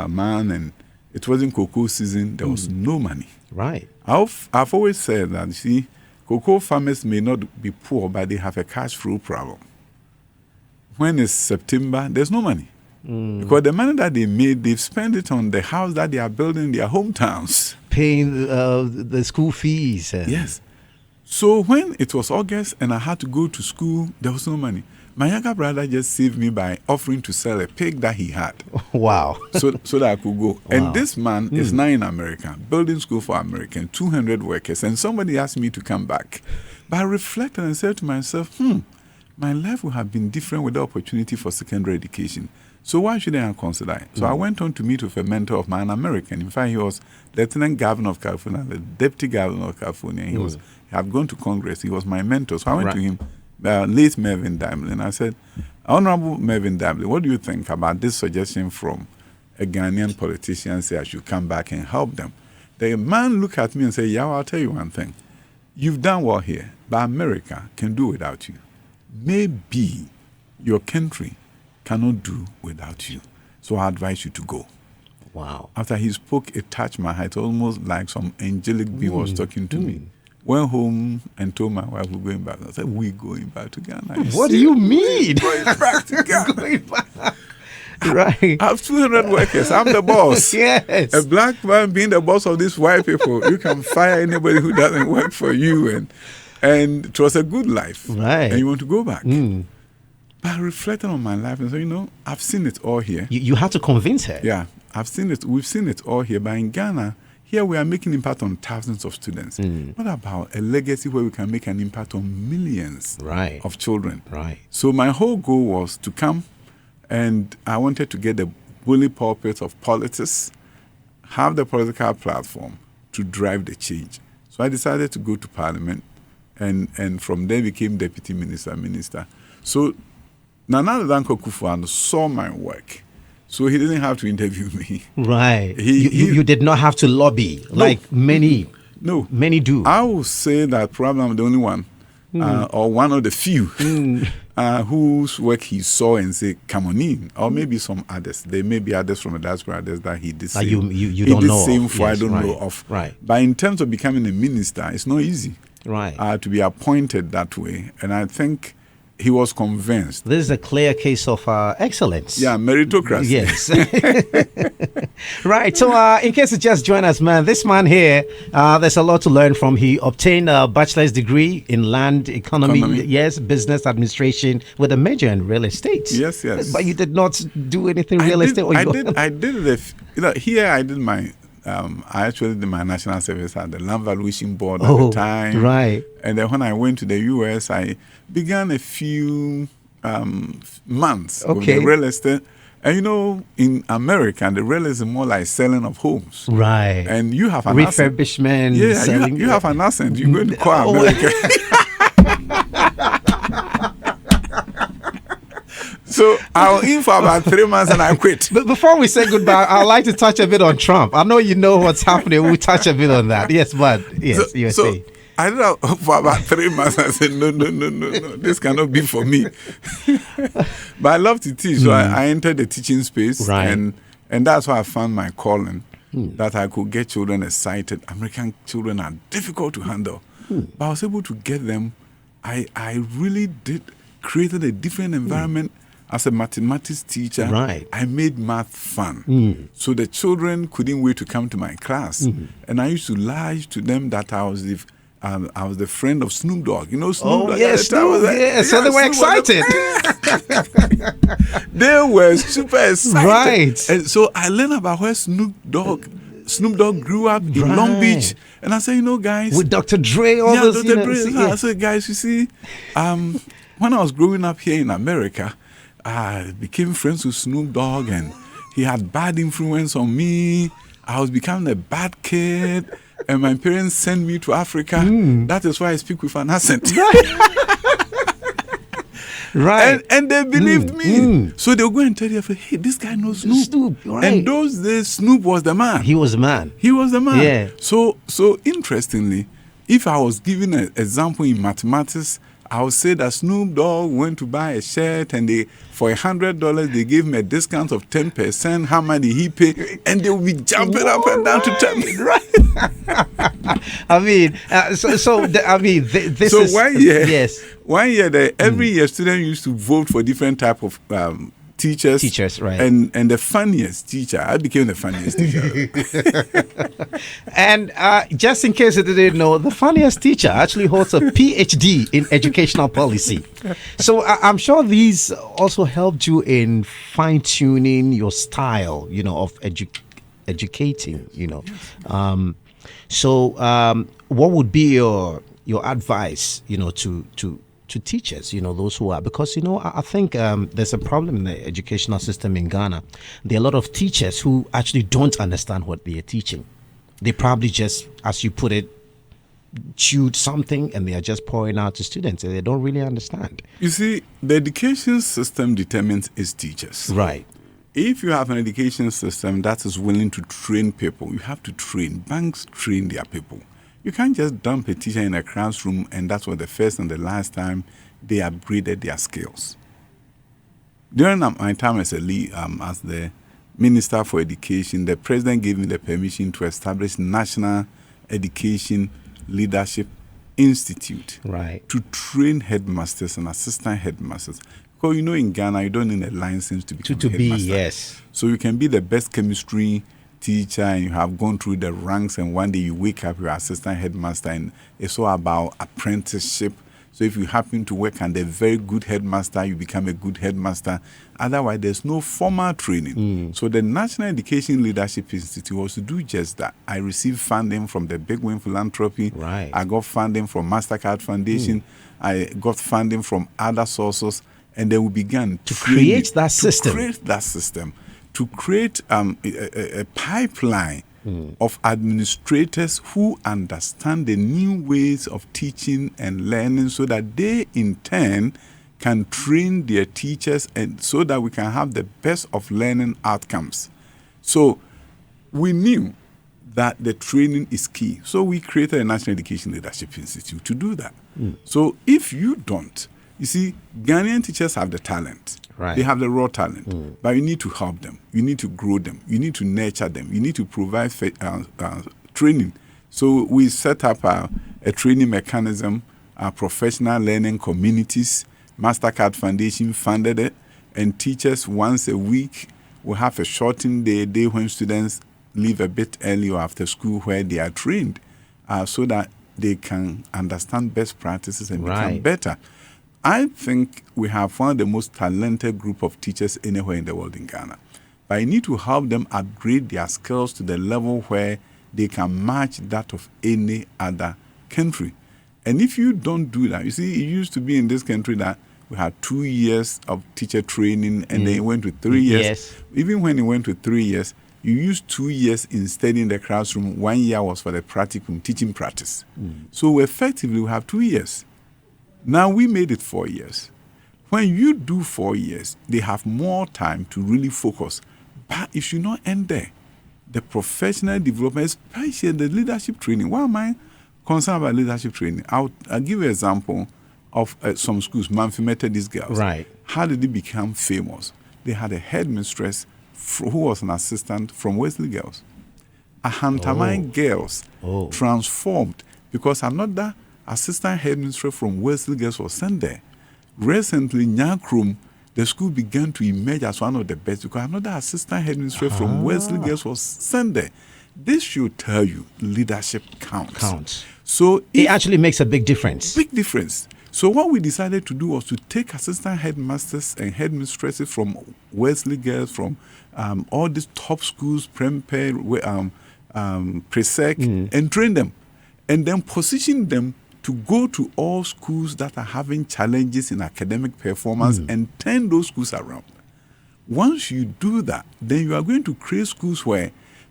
man, and it wasn't cocoa season. There was no money. Right. I've always said that, you see, cocoa farmers may not be poor, but they have a cash flow problem. When it's September, there's no money. Because the money that they made, they've spent it on the house that they are building in their hometowns. Paying the school fees. Yes. So when it was August and I had to go to school, there was no money. My younger brother just saved me by offering to sell a pig that he had. Wow. So that I could go. Wow. And this man is now in America, building school for American, 200 workers. And somebody asked me to come back. But I reflected and said to myself, my life would have been different with the opportunity for secondary education. So why shouldn't I consider it? So I went on to meet with a mentor of mine, an American. In fact, he was Lieutenant Governor of California, the Deputy Governor of California. He had gone to Congress. He was my mentor. So I went to him, late Mervyn Damley, and I said, Honorable Mervyn Damley, what do you think about this suggestion from a Ghanaian politician say I should come back and help them? The man looked at me and said, Yaw, I'll tell you one thing. You've done well here, but America can do without you. Maybe your country cannot do without you. So I advise you to go. Wow. After he spoke, it touched my heart, almost like some angelic being was talking to me. Went home and told my wife we're going back. I said, we're going back to Ghana. What do you mean? We're going back to Ghana. Going back. Right. I have 200 workers. I'm the boss. Yes. A black man being the boss of these white people, you can fire anybody who doesn't work for you. And it was a good life. Right. And you want to go back. But I reflected on my life and said, I've seen it all here. You had to convince her. Yeah, I've seen it. We've seen it all here. But in Ghana, here we are making impact on thousands of students. What about a legacy where we can make an impact on millions of children? Right. So my whole goal was to come, and I wanted to get the bully pulpit of politics, have the political platform to drive the change. So I decided to go to Parliament, and from there became Deputy Minister. So Nana Danko Kufuor saw my work, so he didn't have to interview me. Right. You did not have to lobby like many do. I will say that probably I'm the only one, or one of the few, whose work he saw and say, "Come on in," or maybe some others. There may be others from the diaspora, others that he did. You don't know of. For Yes, I don't right, know of. Right. But in terms of becoming a minister, it's not easy. Right. To be appointed that way, and I think he was convinced. This is a clear case of excellence. Yeah, meritocracy. Yes. Right. So, in case you just joined us, man, this man here, there's a lot to learn from. He obtained a bachelor's degree in land economy. Yes, business administration with a major in real estate. Yes. But you did not do anything real estate. I did here. I did my. I actually did my national service at the Land Valuation Board at the time. Right. And then when I went to the US, I began a few months with the real estate. And in America, the real estate is more like selling of homes. Right. And you have an refurbishment. Yeah, you have an accent. You're going to call America. So I was in for about 3 months and I quit. But before we say goodbye, I'd like to touch a bit on Trump. I know you know what's happening. We'll touch a bit on that. Yes, but yes, so I did that for about 3 months. I said, no, this cannot be for me. But I love to teach, so I entered the teaching space, right. and that's why I found my calling, that I could get children excited. American children are difficult to handle, but I was able to get them. I really created a different environment. As a mathematics teacher, right. I made math fun. So the children couldn't wait to come to my class. And I used to lie to them that I was the friend of Snoop Dogg. You know Snoop Dogg? Yes, so they were excited. They were super excited. Right. And so I learned about where Snoop Dogg grew up in Long Beach. And I said, guys. With Dr. Dre, all those. Dr. Dre. I said, guys, you see, when I was growing up here in America, I became friends with Snoop Dogg, and he had bad influence on me. I was becoming a bad kid, and my parents sent me to Africa. That is why I speak with an accent. Right. And they believed me. So they'll go and tell you, hey, this guy knows Snoop. Right. And those days, Snoop was the man. He was the man. Yeah. So interestingly, if I was giving an example in mathematics, I would say that Snoop Dogg went to buy a shirt, and for $100 they gave him a discount of 10%. How much did he pay? And they will be jumping up and down to tell me, right? This is 1 year. Yes. 1 year, every year students used to vote for different type of teachers, right? And the funniest teacher, I became the funniest teacher. And just in case you didn't know, the funniest teacher actually holds a PhD in educational policy. So I'm sure these also helped you in fine-tuning your style, of educating. What would be your advice, to teachers, those who are, because, I think there's a problem in the educational system in Ghana. There are a lot of teachers who actually don't understand what they are teaching. They probably just, as you put it, chewed something and they are just pouring out to students and they don't really understand. You see, the education system determines its teachers. Right. If you have an education system that is willing to train people, you have to train. Banks train their people. You can't just dump a teacher in a classroom and that's what the first and the last time they upgraded their skills. During my time as the Minister for Education, the President gave me the permission to establish National Education Leadership Institute, right, to train headmasters and assistant headmasters. Because in Ghana, you don't need a license to become a headmaster. Yes. So you can be the best chemistry teacher and you have gone through the ranks, and one day you wake up, you're assistant headmaster, and it's all about apprenticeship. So if you happen to work under a very good headmaster, you become a good headmaster. Otherwise, there's no formal training. So the National Education Leadership Institute was to do just that. I received funding from the Big Win Philanthropy. Right. I got funding from MasterCard Foundation. I got funding from other sources. And then we began to create that system. To create a pipeline of administrators who understand the new ways of teaching and learning, so that they in turn can train their teachers, and so that we can have the best of learning outcomes. So we knew that the training is key. So we created a National Education Leadership Institute to do that. So if you don't, you see, Ghanaian teachers have the talent. Right. They have the raw talent, but you need to help them. You need to grow them. You need to nurture them. You need to provide training. So we set up a training mechanism, professional learning communities. MasterCard Foundation funded it, and teachers once a week will have a shortened day when students leave a bit early or after school, where they are trained so that they can understand best practices and become better. I think we have one of the most talented group of teachers anywhere in the world in Ghana. But I need to help them upgrade their skills to the level where they can match that of any other country. And if you don't do that, you see, it used to be in this country that we had 2 years of teacher training, and then it went to 3 years. Yes. Even when it went to 3 years, you used 2 years in studying the classroom. 1 year was for the practicum, teaching practice. So effectively, we have 2 years. Now we made it 4 years. When you do 4 years, they have more time to really focus. But it should not end there. The professional development, especially the leadership training. Why am I concerned about leadership training? I'll give you an example of some schools, Manfi Methodist girls. Right. How did they become famous? They had a headmistress who was an assistant from Wesley Girls. Ahantamine girls transformed because another assistant headmistress from Wesley Girls was sent there. Recently, Nyakrum, the school began to emerge as one of the best because another assistant headmistress from Wesley Girls was sent there. This should tell you leadership counts. So it actually makes a big difference. Big difference. So what we decided to do was to take assistant headmasters and headmistresses from Wesley Girls, from all these top schools, Prempeh, Presec, and train them. And then position them to go to all schools that are having challenges in academic performance and turn those schools around. Once you do that, then you are going to create schools where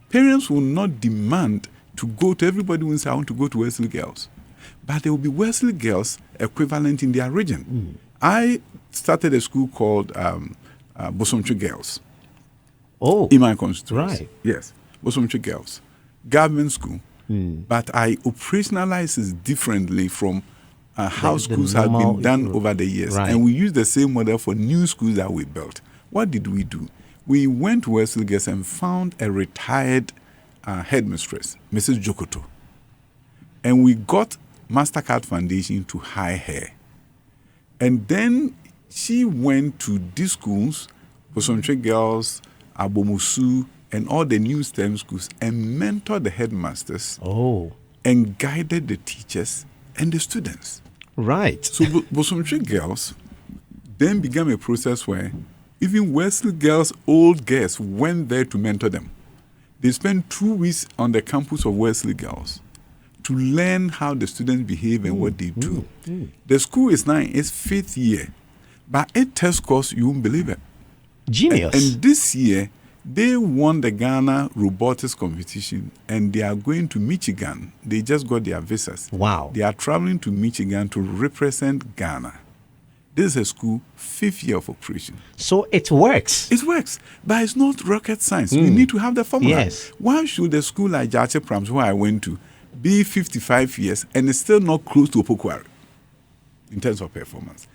parents will not demand to go to, everybody will say, I want to go to Wesley Girls. But there will be Wesley Girls equivalent in their region. I started a school called Bosomtwe Girls. In my constituency. Right. Yes, Bosomtwe Girls. Government school. But I operationalize it differently from how schools have been done over the years. Right. And we use the same model for new schools that we built. What did we do? We went to Wesley Girls and found a retired headmistress, Mrs. Jokoto. And we got MasterCard Foundation to hire her. And then she went to these schools, Bosomtwe Girls, Abomusu, and all the new STEM schools, and mentored the headmasters and guided the teachers and the students. Right. So Bosomtwe Girls then began a process where even Wesley Girls' old girls went there to mentor them. They spent 2 weeks on the campus of Wesley Girls to learn how the students behave and what they do. The school is now in its 5th year, but it test course, you won't believe it. Genius. And this year, they won the Ghana robotics competition, and they are going to Michigan. They just got their visas. Wow. They are traveling to Michigan to represent Ghana. This is a school, 5th year of operation. So it works. It works, but it's not rocket science. We need to have the formula. Yes. Why should a school like Jache Prams, where I went to, be 55 years and it's still not close to Opokwari in terms of performance?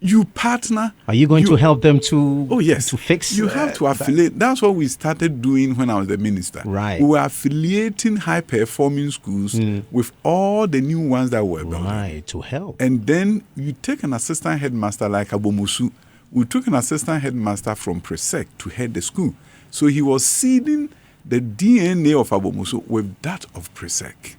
You partner. Are you going to help them to? Oh yes, to fix. You have to affiliate. That's what we started doing when I was the minister. Right. We were affiliating high-performing schools with all the new ones that were building. Right, to help. And then you take an assistant headmaster like Abomusu. We took an assistant headmaster from Presec to head the school. So he was seeding the DNA of Abomusu with that of Presec.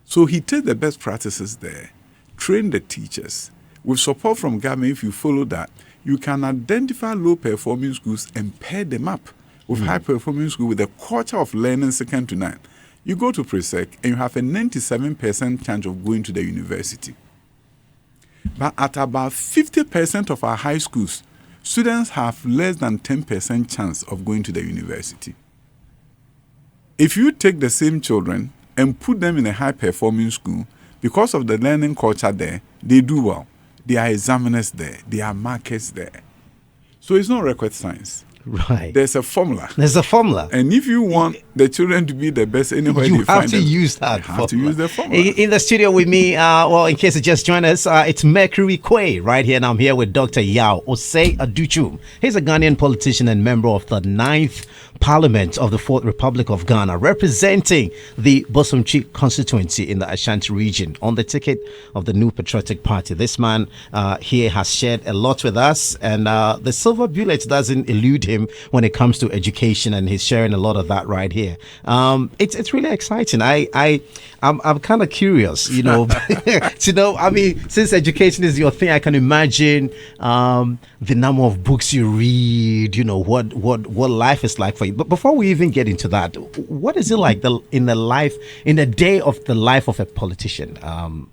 So he takes the best practices there, train the teachers. With support from government, if you follow that, you can identify low-performing schools and pair them up with high-performing schools with a culture of learning second to none. You go to Presec and you have a 97% chance of going to the university. But at about 50% of our high schools, students have less than 10% chance of going to the university. If you take the same children and put them in a high-performing school, because of the learning culture there, they do well. there are examiners there, there are markers there. So it's not rocket science. Right. There's a formula. There's a formula. And if you want the children to be the best anywhere you they find have to them, use that. you have to use the formula. In the studio with me, well, in case you just joined us, it's Mercury Quay right here, and I'm here with Dr. Yaw Osei Adutwum. He's a Ghanaian politician and member of the 9th Parliament of the Fourth Republic of Ghana, representing the Bosomchi constituency in the Ashanti region on the ticket of the New Patriotic Party. This man here has shared a lot with us, and the silver bullet doesn't elude him when it comes to education, and he's sharing a lot of that right here. It's really exciting. I'm kind of curious, you know, to know. I mean, since education is your thing, I can imagine the number of books you read. You know what life is like for you. But before we even get into that, what is it like in the day of the life of a politician?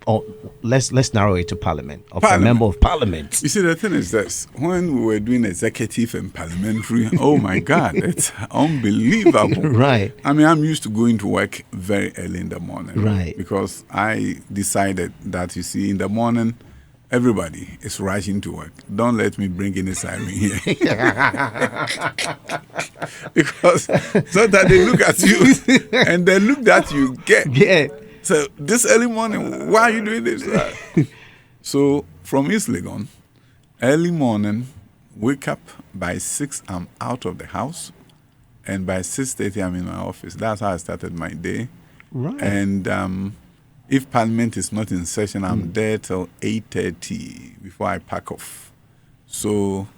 Or let's narrow it to Parliament, of a member of Parliament. You see, the thing is this: when we were doing executive and parliamentary, oh my God, it's unbelievable. Right. I mean, I'm used to going to work very early in the morning. Right. Because I decided that, you see, in the morning, everybody is rushing to work. Don't let me bring in a siren here. Because so that they look at you and the look that you get. Yeah. So this early morning, why are you doing this? So from East Legon, early morning, wake up by 6, I'm out of the house. And by 6:30, I'm in my office. That's how I started my day. Right. And if Parliament is not in session, I'm there till 8:30 before I pack off. So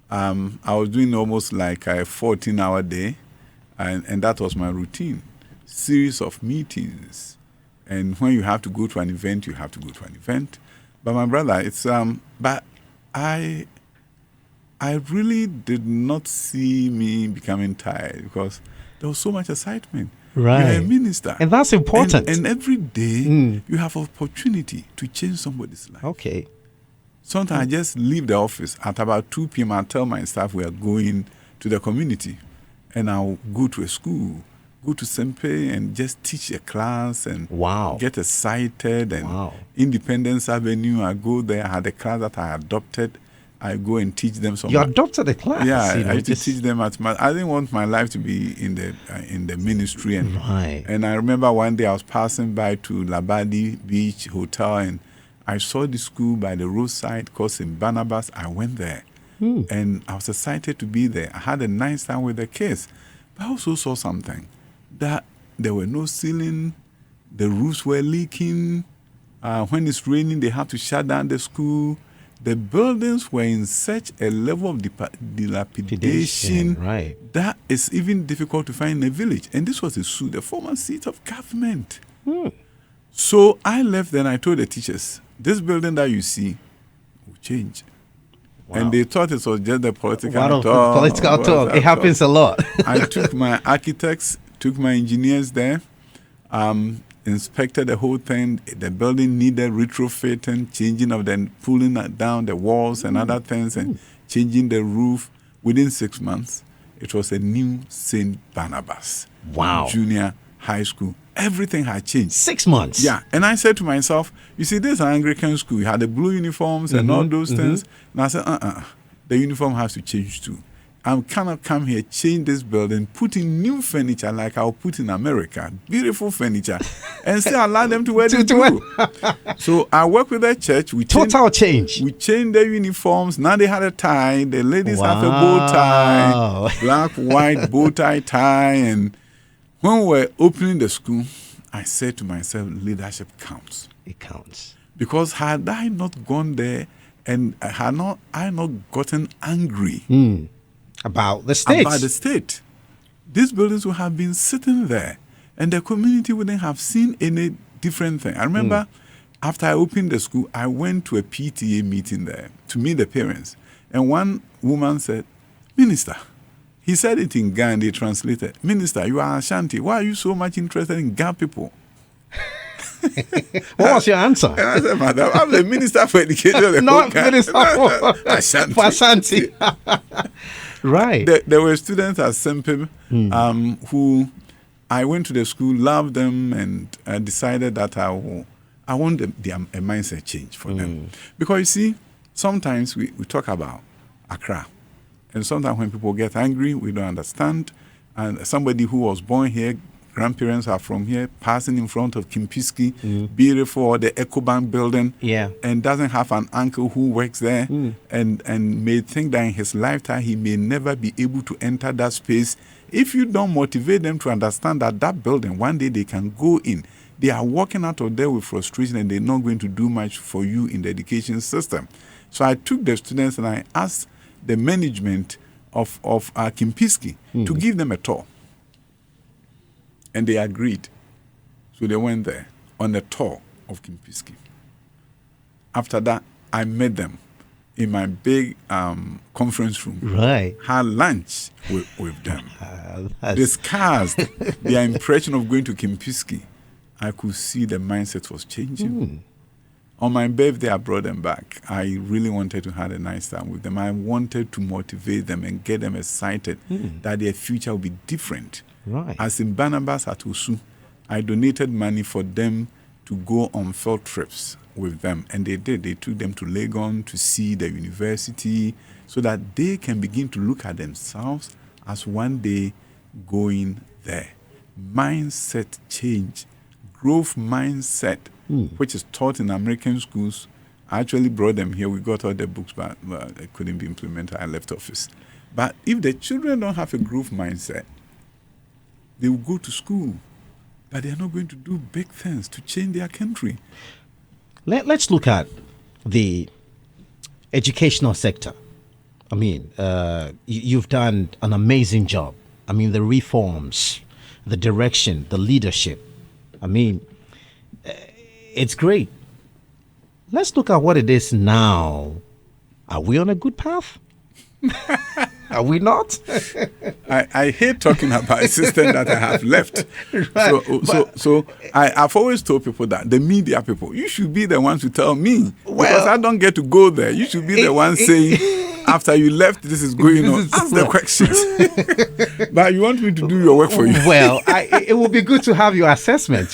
I was doing almost like a 14-hour day, and that was my routine. Series of meetings. And when you have to go to an event, you have to go to an event. But my brother, it's but I really did not see me becoming tired because there was so much excitement. Right. You're a minister. And that's important. And every day you have opportunity to change somebody's life. Okay. Sometimes I just leave the office at about 2 p.m. I tell my staff we are going to the community. And I'll go to a school, go to Sempe and just teach a class and get excited. And Independence Avenue, I go there. I had a class that I adopted. I go and teach them some. You adopted a class. Yeah, I used to teach them I didn't want my life to be in the ministry, and I remember one day I was passing by to Labadi Beach Hotel, and I saw the school by the roadside called St. Barnabas. I went there, and I was excited to be there. I had a nice time with the kids, but I also saw something that there were no ceiling, the roofs were leaking. When it's raining, they have to shut down the school. The buildings were in such a level of dilapidation that is even difficult to find in a village. And this was the former seat of government. So I left then. I told the teachers, this building that you see will change. And they thought it was just the political talk. It happens a lot. I took my architects, took my engineers there, inspected the whole thing. The building needed retrofitting, changing of the pulling down the walls and other things, and changing the roof. Within 6 months, it was a new St. Barnabas junior high school. Everything had changed. 6 months. Yeah. And I said to myself, you see, this is an Anglican school. You had the blue uniforms and all those things. And I said, the uniform has to change too. I cannot come here, change this building, put in new furniture like I'll put in America, beautiful furniture, and still allow them to wear the blue. So I work with the church. Total change. We changed their uniforms. Now they had a tie. The ladies have a bow tie, black, white bow tie. And when we were opening the school, I said to myself, leadership counts. It counts. Because had I not gone there and had I not gotten angry, about the state. These buildings would have been sitting there, and the community wouldn't have seen any different thing. I remember after I opened the school, I went to a PTA meeting there to meet the parents, and one woman said, "Minister," he said it in Ghana, they translated, "Minister, you are Ashanti. Why are you so much interested in Ghana people?" What was your answer? And I said, "Madam, I'm the Minister for Education." Not Minister for Ashanti. Right. There were students at Sempim who I went to the school, loved them, and decided that I want a mindset change for them. Because you see, sometimes we talk about Accra. And sometimes when people get angry, we don't understand. And somebody who was born here, grandparents are from here, passing in front of Kimpiski, beautiful, or the EcoBank building, and doesn't have an uncle who works there, and may think that in his lifetime he may never be able to enter that space. If you don't motivate them to understand that that building, one day they can go in, they are walking out of there with frustration and they're not going to do much for you in the education system. So I took the students and I asked the management of Kimpiski to give them a tour. And they agreed. So they went there on a tour of Kimpiski. After that, I met them in my big conference room. Right. Had lunch with them. Discussed their impression of going to Kimpiski. I could see the mindset was changing. On my birthday, I brought them back. I really wanted to have a nice time with them. I wanted to motivate them and get them excited that their future will be different. Right. As in Barnabas at Osu, I donated money for them to go on field trips with them. And they did. They took them to Legon to see the university so that they can begin to look at themselves as one day going there. Mindset change, growth mindset, which is taught in American schools. I actually brought them here. We got all the books, but it couldn't be implemented. I left office. But if the children don't have a growth mindset, they will go to school, but they are not going to do big things to change their country. Let's look at the educational sector. I mean, you've done an amazing job. I mean, the reforms, the direction, the leadership. I mean, it's great. Let's look at what it is now. Are we on a good path? Are we not? I hate talking about a system that I have left. Right. So I've always told people that the media people, you should be the ones to tell me. Because I don't get to go there. You should be the one saying, after you left, this is going on. Ask the questions. But you want me to do your work for you. Well, it would be good to have your assessment,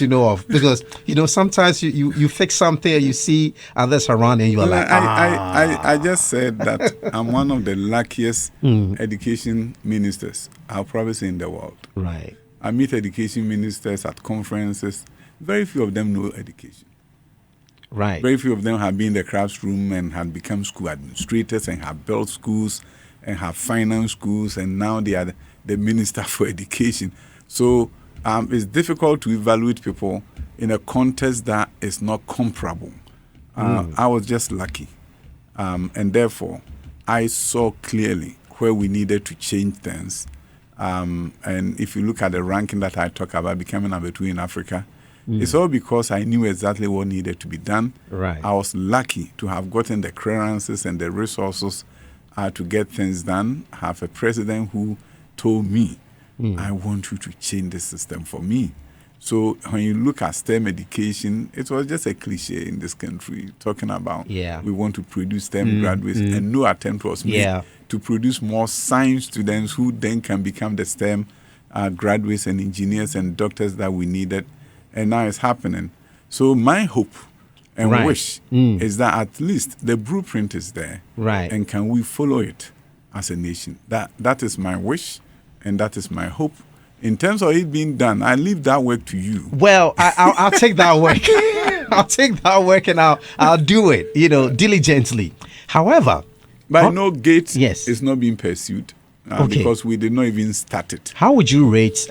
because, sometimes you fix something and you see others around and you are like, I just said that I'm one of the luckiest education ministers, I'll probably say, in the world. Right. I meet education ministers at conferences. Very few of them know education. Right. Very few of them have been in the classroom and have become school administrators and have built schools and have financed schools, and now they are the minister for education. So it's difficult to evaluate people in a context that is not comparable. I was just lucky. And therefore, I saw clearly where we needed to change things. And if you look at the ranking that I talk about, becoming number 2 in Africa, it's all because I knew exactly what needed to be done. Right. I was lucky to have gotten the clearances and the resources to get things done. I have a president who told me, I want you to change the system for me. So when you look at STEM education, it was just a cliche in this country, talking about we want to produce STEM graduates, and no attempt was made to produce more science students who then can become the STEM graduates and engineers and doctors that we needed. And now it's happening. So my hope and wish is that at least the blueprint is there. Right. And can we follow it as a nation? That is my wish, and that is my hope. In terms of it being done, I leave that work to you. Well, I'll take that work. I'll take that work and I'll do it, diligently. However, by no gate yes, it's not being pursued because we did not even start it. How would you rate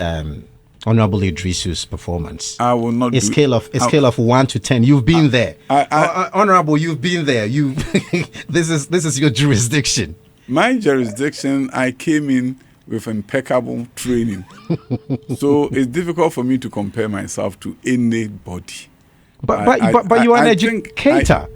Honorable Idrisu's performance? I will not. A scale of 1 to 10. You've been there, Honorable. You've been there. This is your jurisdiction. My jurisdiction. I came in with impeccable training, so it's difficult for me to compare myself to anybody. But you are an educator.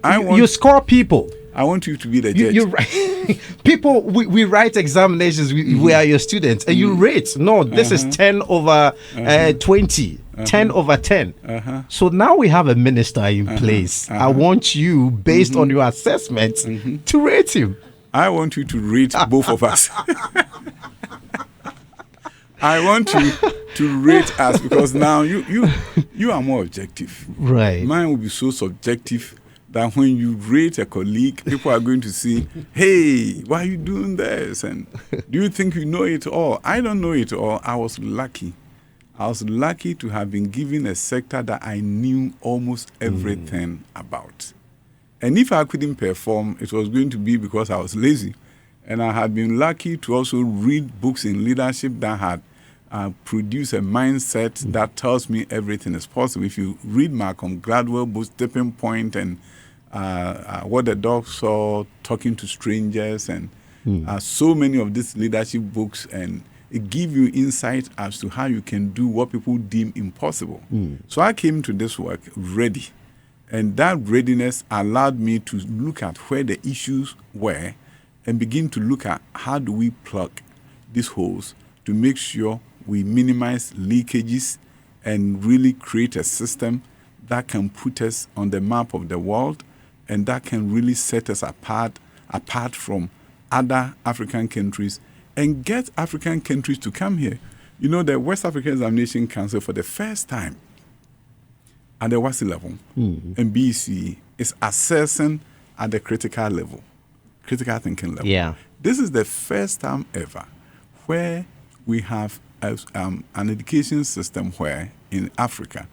You score people. I want you to be the judge. People, we write examinations. We are your students, and you rate. No, this is 10 over 20, 10 over 10. So now we have a minister in place. I want you, based on your assessment, to rate him. I want you to rate both of us. I want you to rate us, because now you are more objective. Right. Mine will be so subjective that when you rate a colleague, people are going to see, hey, why are you doing this? And do you think you know it all? I don't know it all. I was lucky. I was lucky to have been given a sector that I knew almost everything about. And if I couldn't perform, it was going to be because I was lazy. And I had been lucky to also read books in leadership that had produced a mindset that tells me everything is possible. If you read Malcolm Gladwell books, Tipping Point, and What the Dog Saw, Talking to Strangers, and so many of these leadership books, and it gives you insight as to how you can do what people deem impossible. So I came to this work ready. And that readiness allowed me to look at where the issues were and begin to look at how do we plug these holes to make sure we minimize leakages and really create a system that can put us on the map of the world and that can really set us apart from other African countries and get African countries to come here. You know, the West African Examination Council, for the first time at the WASI level and BC, is assessing at the critical level. Critical thinking level. Yeah. This is the first time ever where we have an education system where in Africa,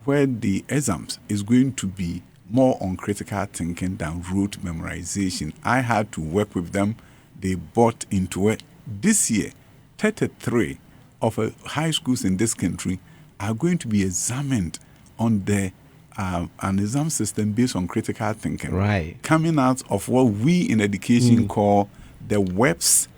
where the exams is going to be more on critical thinking than rote memorization. I had to work with them. They bought into it. This year, 33 of high schools in this country are going to be examined on the an exam system based on critical thinking, right? Coming out of what we in education call the WALE'S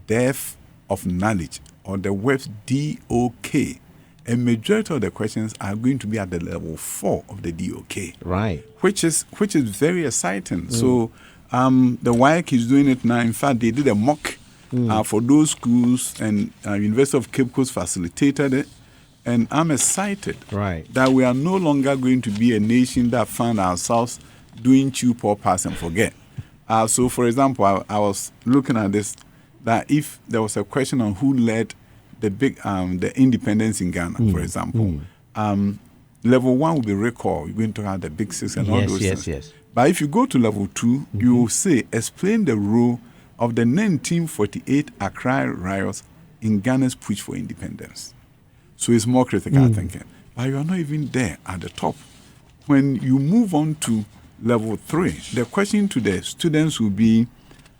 depth of knowledge, or the WALE'S DOK. A majority of the questions are going to be at the level 4 of the DOK, right? Which is very exciting. So the WAEC is doing it now. In fact, they did a mock for those schools, and University of Cape Coast facilitated it. And I'm excited that we are no longer going to be a nation that found ourselves doing chew, pour, pass, and forget. So, for example, I was looking at this, that if there was a question on who led the independence in Ghana, for example, level 1 will be recall. We're going to have the big six and all those things. Yes. But if you go to level 2, you will say, explain the role of the 1948 Accra riots in Ghana's push for independence. So it's more critical thinking. But you are not even there at the top. When you move on to level 3, the question to the students will be,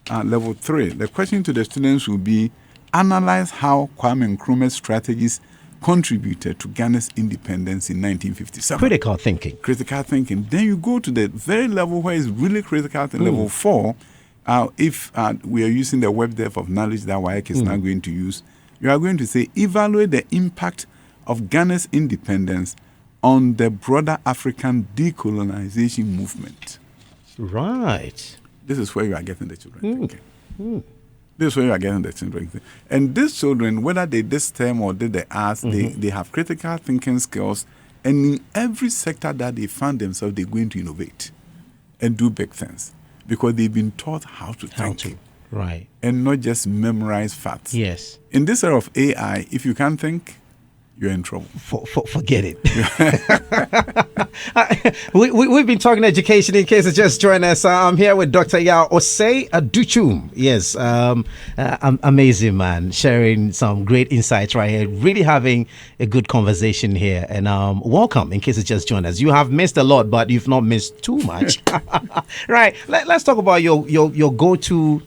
level 3, the question to the students will be, analyze how Kwame Nkrumah's strategies contributed to Ghana's independence in 1957. Critical thinking. Critical thinking. Then you go to the very level where it's really critical, to level 4, if we are using the web depth of knowledge that WAEC is now going to use, you are going to say, evaluate the impact of Ghana's independence on the broader African decolonization movement. Right. This is where you are getting the children thinking. This is where you are getting the children thinking. And these children, whether they did STEM or did the arts, they have critical thinking skills. And in every sector that they find themselves, they're going to innovate and do big things because they've been taught how to think. Right. And not just memorize facts. Yes. In this era of AI, if you can't think, you're in trouble. Forget it. We've been talking education. In case it's just joined us, I'm here with Dr. Yaw Osei Adutwum. Yes, amazing man, sharing some great insights right here. Really having a good conversation here. And welcome. In case it's just joined us, you have missed a lot, but you've not missed too much. Right. Let's talk about your go-to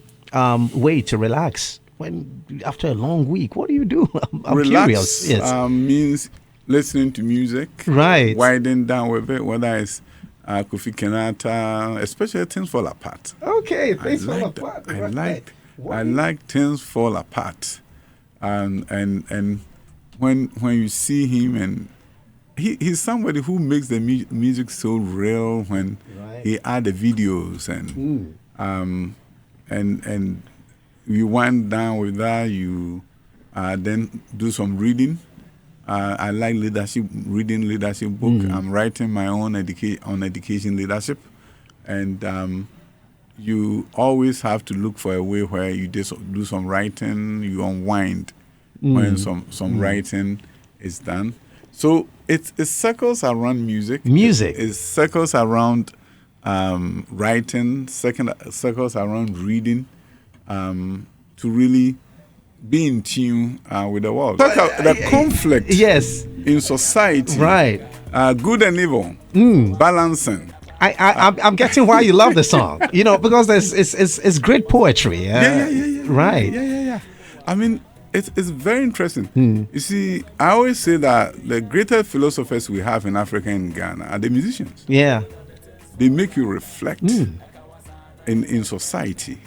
way to relax when after a long week. What do you do? I'm relax, curious. Yes. Means listening to music, right? Winding down with it, whether it's Kofi Kenyatta, especially Things Fall Apart. Okay, Things Fall Apart. I like Things Fall Apart, and when you see him, and he's somebody who makes the music so real when he add the videos and you wind down with that. You then do some reading. I like reading leadership book. I'm writing my own education leadership, and you always have to look for a way where you do some writing, you unwind, when some writing is done. So it circles around music. Music. It circles around writing, circles around reading, to really be in tune with the world. The conflict in society, right? Good and evil, balancing. I'm getting why you love the song, because it's great poetry. Right. Yeah. I mean, it's very interesting. You see, I always say that the greatest philosophers we have in Africa and Ghana are the musicians. Yeah. They make you reflect in society,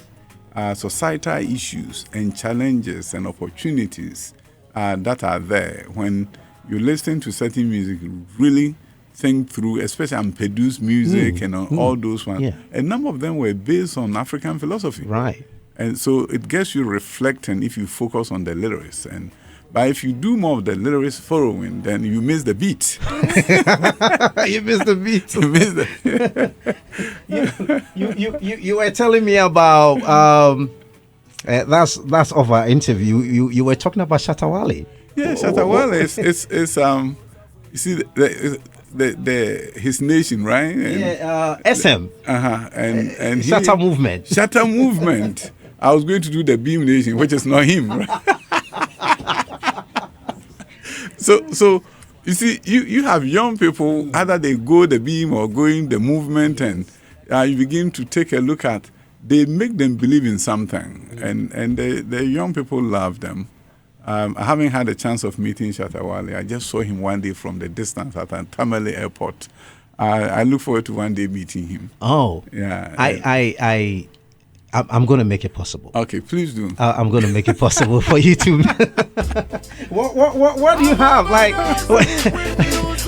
societal issues and challenges and opportunities that are there. When you listen to certain music, you really think through, especially unproduced music and all those ones. Yeah. A number of them were based on African philosophy. Right. And so it gets you reflecting if you focus on the lyrics. But if you do more of the lyrics following, then you miss the beat. You miss the beat. You miss the you were telling me about that's of our interview. You were talking about Shatta Wale. Yeah, Shatta Wale is you see his nation, right? And, SM. And Shatta movement. Shatta movement. I was going to do the Beam Nation, which is not him. Right? So you see, you have young people, either they go the Beam or going the movement, and you begin to take a look at, they make them believe in something, and the young people love them. I haven't had a chance of meeting Shatta Wale. I just saw him one day from the distance at Tamale Airport. I look forward to one day meeting him. Oh, yeah. I'm going to make it possible. Okay, please do. I'm going to make it possible for you to. What do you have? Like,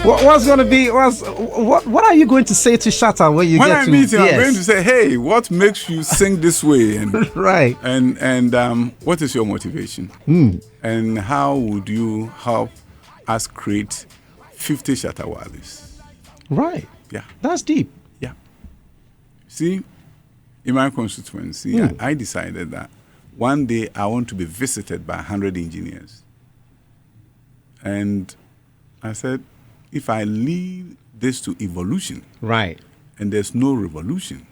what's going to be? What are you going to say to Shatta when you when get I to? meet him, I'm going to say, "Hey, what makes you sing this way?" And right. And what is your motivation? And how would you help us create 50 Shatta Wales? Right. Yeah. That's deep. Yeah. See, in my constituency, I decided that one day I want to be visited by 100 engineers. And I said, if I leave this to evolution, right, and there's no revolution,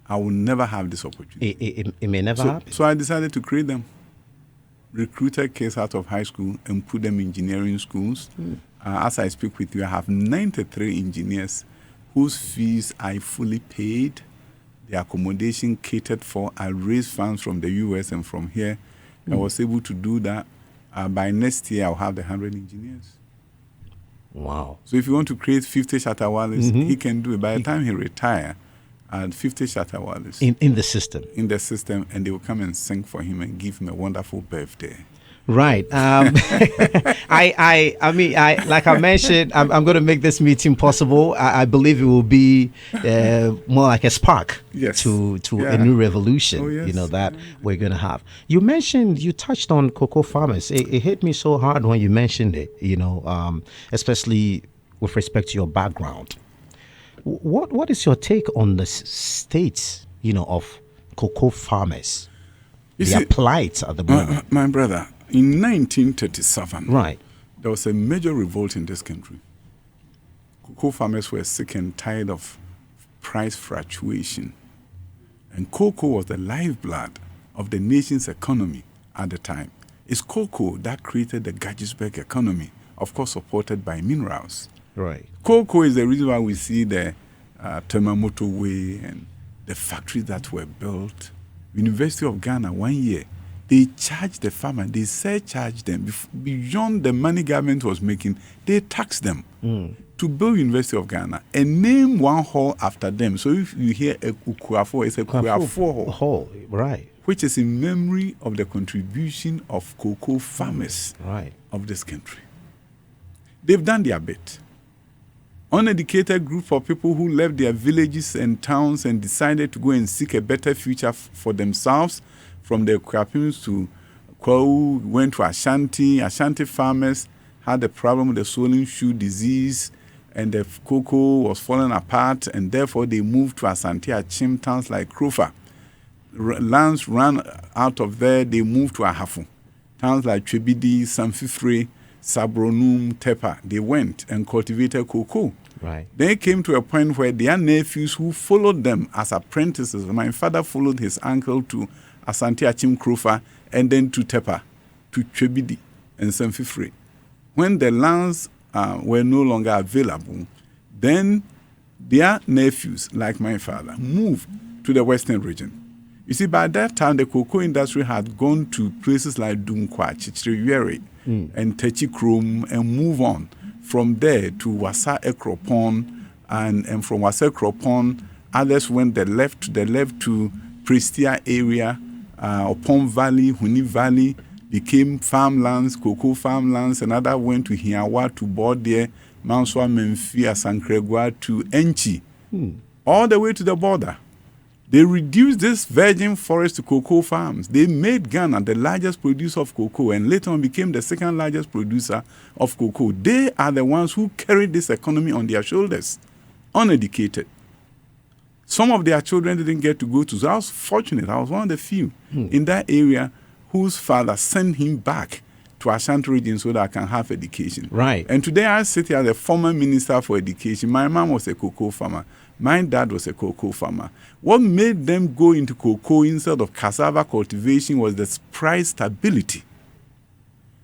I will never have this opportunity. It may never happen. So I decided to create them. Recruited kids out of high school and put them in engineering schools. As I speak with you, I have 93 engineers whose fees I fully paid, the accommodation catered for. I raised funds from the US and from here. I was able to do that. By next year, I'll have the 100 engineers. Wow. So if you want to create 50 Shatta Wales, he can do it. By the time he retires, 50 Shatta Wales. In the system. In the system, and they will come and sing for him and give him a wonderful birthday. Right. I mean, like I mentioned, I'm going to make this meeting possible. I believe it will be more like a spark to a new revolution, that we're going to have. You mentioned, you touched on cocoa farmers. It hit me so hard when you mentioned it, especially with respect to your background. What is your take on the state, of cocoa farmers? Their plight at the moment. My brother, in 1937, right, there was a major revolt in this country. Cocoa farmers were sick and tired of price fluctuation. And cocoa was the lifeblood of the nation's economy at the time. It's cocoa that created the Gettysburg economy, of course supported by minerals. Right. Cocoa is the reason why we see the Temamoto Way and the factories that were built. University of Ghana, 1 year, they charged the farmer, they surcharged them. Beyond the money government was making, they taxed them to build University of Ghana and name one hall after them. So if you hear a Kukuafo, it's a Kukuafo hall, right, which is in memory of the contribution of cocoa farmers of this country. They've done their bit. Uneducated group of people who left their villages and towns and decided to go and seek a better future for themselves, from the Kwapins to Kwau, went to Ashanti. Ashanti farmers had a problem with the swollen shoe disease, and the cocoa was falling apart, and therefore they moved to Asante Achim towns like Krofa. Lands ran out of there, they moved to Ahafo towns like Chebidi, Sanfifre, Sabronum, Tepa. They went and cultivated cocoa. Right. They came to a point where their nephews who followed them as apprentices. My father followed his uncle to Asante Achim Krofa and then to Tepa, to Chebidi and Sanfifre. When the lands were no longer available, then their nephews, like my father, moved to the western region. You see, by that time, the cocoa industry had gone to places like Dunkwa, Chichiriwere, and Techi Krom, and move on from there to Wasa Ekropon, and from Wasa Ekropon, others went left to Prestia area, Opon Valley, Huni Valley, became farmlands, cocoa farmlands, and others went to Hiawa, to Bordie, Manswa, Memphis, Sankregua, to Enchi, all the way to the border. They reduced this virgin forest to cocoa farms. They made Ghana the largest producer of cocoa and later on became the second largest producer of cocoa. They are the ones who carried this economy on their shoulders, uneducated. Some of their children didn't get to go to school. I was fortunate. I was one of the few in that area whose father sent him back to Ashanti region so that I can have education. Right. And today I sit here as a former minister for education. My mom was a cocoa farmer. My dad was a cocoa farmer. What made them go into cocoa instead of cassava cultivation was the price stability.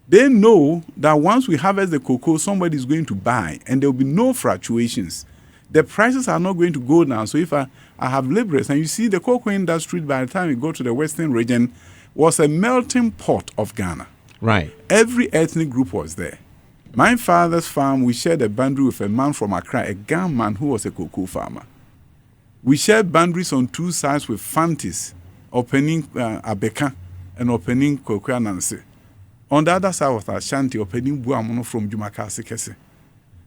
They know that once we harvest the cocoa, somebody is going to buy, and there will be no fluctuations. The prices are not going to go down. So if I have laborers, and you see the cocoa industry, by the time we go to the western region, was a melting pot of Ghana. Right. Every ethnic group was there. My father's farm, we shared a boundary with a man from Accra, a Ghan man who was a cocoa farmer. We shared boundaries on two sides with Fantis, opening Abeka and opening Cocoa Nancy. On the other side was Ashanti, opening Buamono from Jumakasi Kese.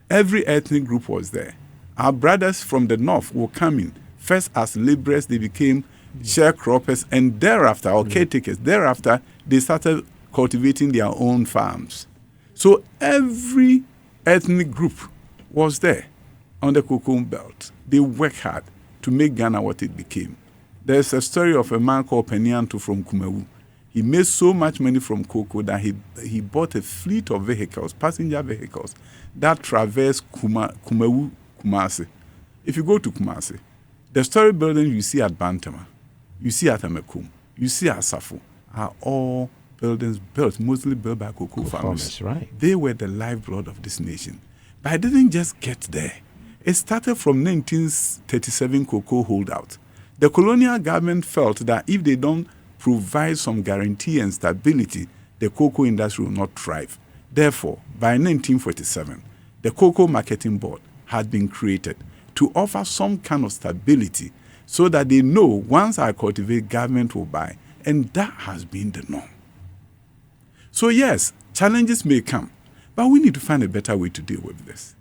Every ethnic group was there. Our brothers from the north were coming. First as laborers, they became sharecroppers, and thereafter, or caretakers, thereafter, they started cultivating their own farms. So every ethnic group was there on the cocoa belt. They worked hard to make Ghana what it became. There's a story of a man called Penianto from Kumawu. He made so much money from cocoa that he bought a fleet of vehicles, passenger vehicles, that traversed Kumawu, Kumasi. If you go to Kumasi, the story buildings you see at Bantama, you see at Amekum, you see at Safo, are all buildings built, mostly built by cocoa farmers. Right. They were the lifeblood of this nation. But I didn't just get there. It started from 1937 cocoa holdout. The colonial government felt that if they don't provide some guarantee and stability, the cocoa industry will not thrive. Therefore, by 1947, the Cocoa Marketing Board had been created to offer some kind of stability so that they know once I cultivate, government will buy. And that has been the norm. So yes, challenges may come, but we need to find a better way to deal with this.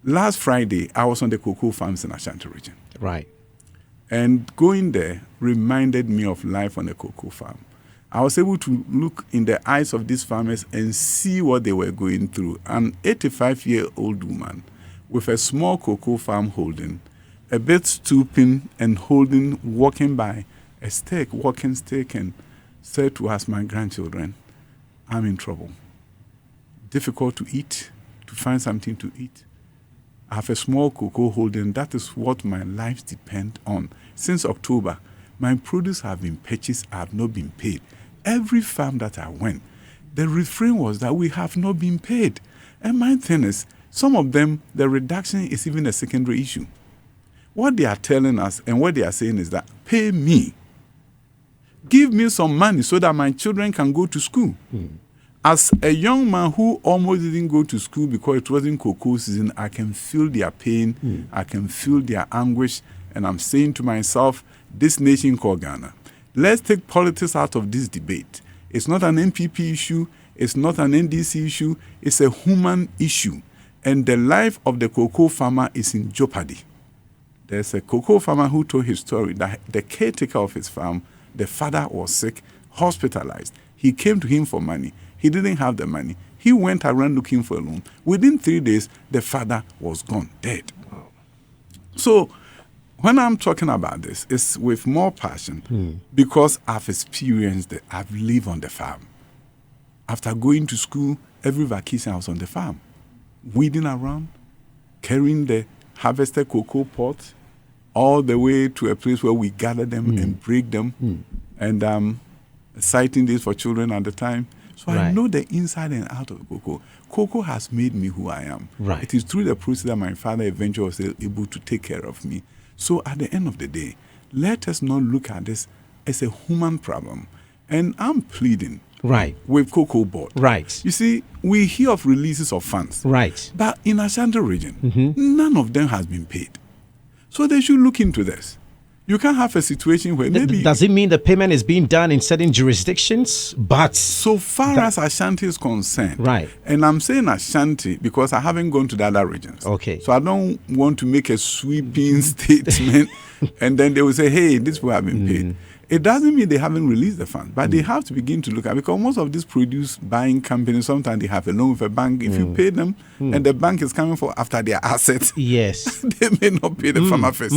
Last Friday, I was on the cocoa farms in Ashanti region. Right. And going there reminded me of life on a cocoa farm. I was able to look in the eyes of these farmers and see what they were going through. An 85-year-old woman with a small cocoa farm holding, a bit stooping and holding, walking by a walking stick, and said to us, my grandchildren, I'm in trouble. Difficult to eat, to find something to eat. I have a small cocoa holding. That is what my lives depend on. Since October, my produce have been purchased. I have not been paid. Every farm that I went, the refrain was that we have not been paid. And my thing is, some of them, the reduction is even a secondary issue. What they are telling us and what they are saying is that, pay me. Give me some money so that my children can go to school. As a young man who almost didn't go to school because it wasn't cocoa season, I can feel their pain, I can feel their anguish, and I'm saying to myself, this nation called Ghana, let's take politics out of this debate. It's not an NPP issue, it's not an NDC issue, it's a human issue. And the life of the cocoa farmer is in jeopardy. There's a cocoa farmer who told his story that the caretaker of his farm, the father was sick, hospitalized. He came to him for money. He didn't have the money. He went around looking for a loan. Within 3 days, the father was gone, dead. So when I'm talking about this, it's with more passion because I've experienced it. I've lived on the farm. After going to school, every vacation I was on the farm, weeding around, carrying the harvested cocoa pot all the way to a place where we gather them and break them, and citing this for children at the time. So I know the inside and out of cocoa. Cocoa has made me who I am. Right. It is through the process that my father eventually was able to take care of me. So at the end of the day, let us not look at this as a human problem. And I'm pleading with Cocoa Board. Right. You see, we hear of releases of funds. Right. But in Ashanti region, none of them has been paid. So they should look into this. You can't have a situation where maybe... Does it mean the payment is being done in certain jurisdictions? But... So far as Ashanti is concerned, right. And I'm saying Ashanti because I haven't gone to the other regions. Okay. So I don't want to make a sweeping statement and then they will say, hey, these people have been paid. It doesn't mean they haven't released the funds, but they have to begin to look at, because most of these produce buying companies, sometimes they have a loan with a bank. If you pay them and the bank is coming for after their assets, yes, they may not pay the farmer first.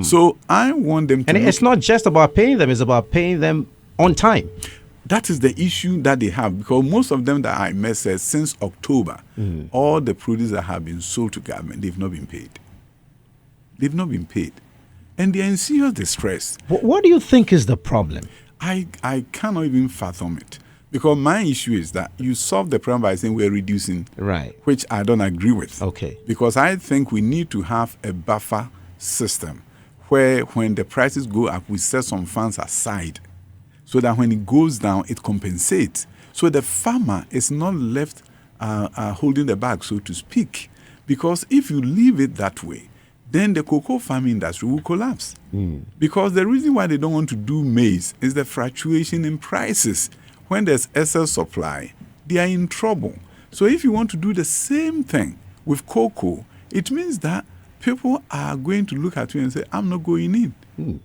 So I want them to... And it's not just about paying them, it's about paying them on time. That is the issue that they have, because most of them that I met said since October, all the produce that have been sold to government, they've not been paid. They've not been paid. And they are in serious distress. What do you think is the problem? I cannot even fathom it. Because my issue is that you solve the problem by saying we're reducing, right? Which I don't agree with. Okay. Because I think we need to have a buffer system where when the prices go up, we set some funds aside so that when it goes down, it compensates. So the farmer is not left holding the bag, so to speak. Because if you leave it that way, then the cocoa farming industry will collapse. Because the reason why they don't want to do maize is the fluctuation in prices. When there's excess supply, they are in trouble. So if you want to do the same thing with cocoa, it means that people are going to look at you and say, I'm not going in.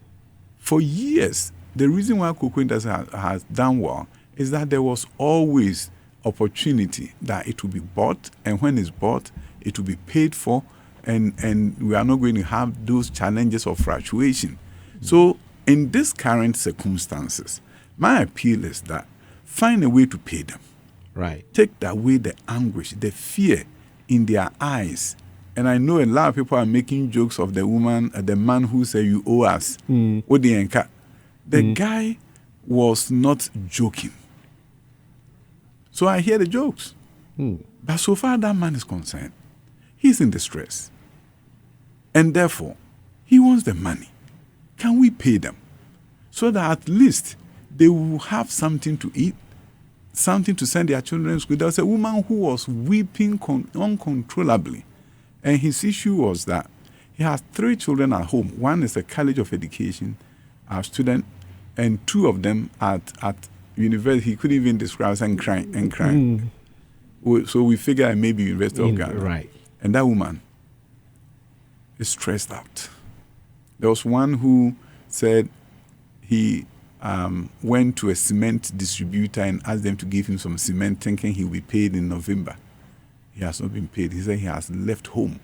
For years, the reason why cocoa industry has done well is that there was always opportunity that it will be bought, and when it's bought, it will be paid for, and we are not going to have those challenges of fluctuation. So in these current circumstances, my appeal is that find a way to pay them. Right. Take away the anguish, the fear in their eyes. And I know a lot of people are making jokes of the woman, the man who said, you owe us. The guy was not joking. So I hear the jokes. But so far that man is concerned, he's in distress. And therefore, he wants the money. Can we pay them? So that at least they will have something to eat, something to send their children to school. There was a woman who was weeping uncontrollably. And his issue was that he has 3 children at home. One is a college of education student, and 2 of them at university. He couldn't even describe and crying. So we figured maybe University of Ghana. Right. And that woman is stressed out. There was one who said he went to a cement distributor and asked them to give him some cement, thinking he will be paid in November. He has not been paid. He said he has left home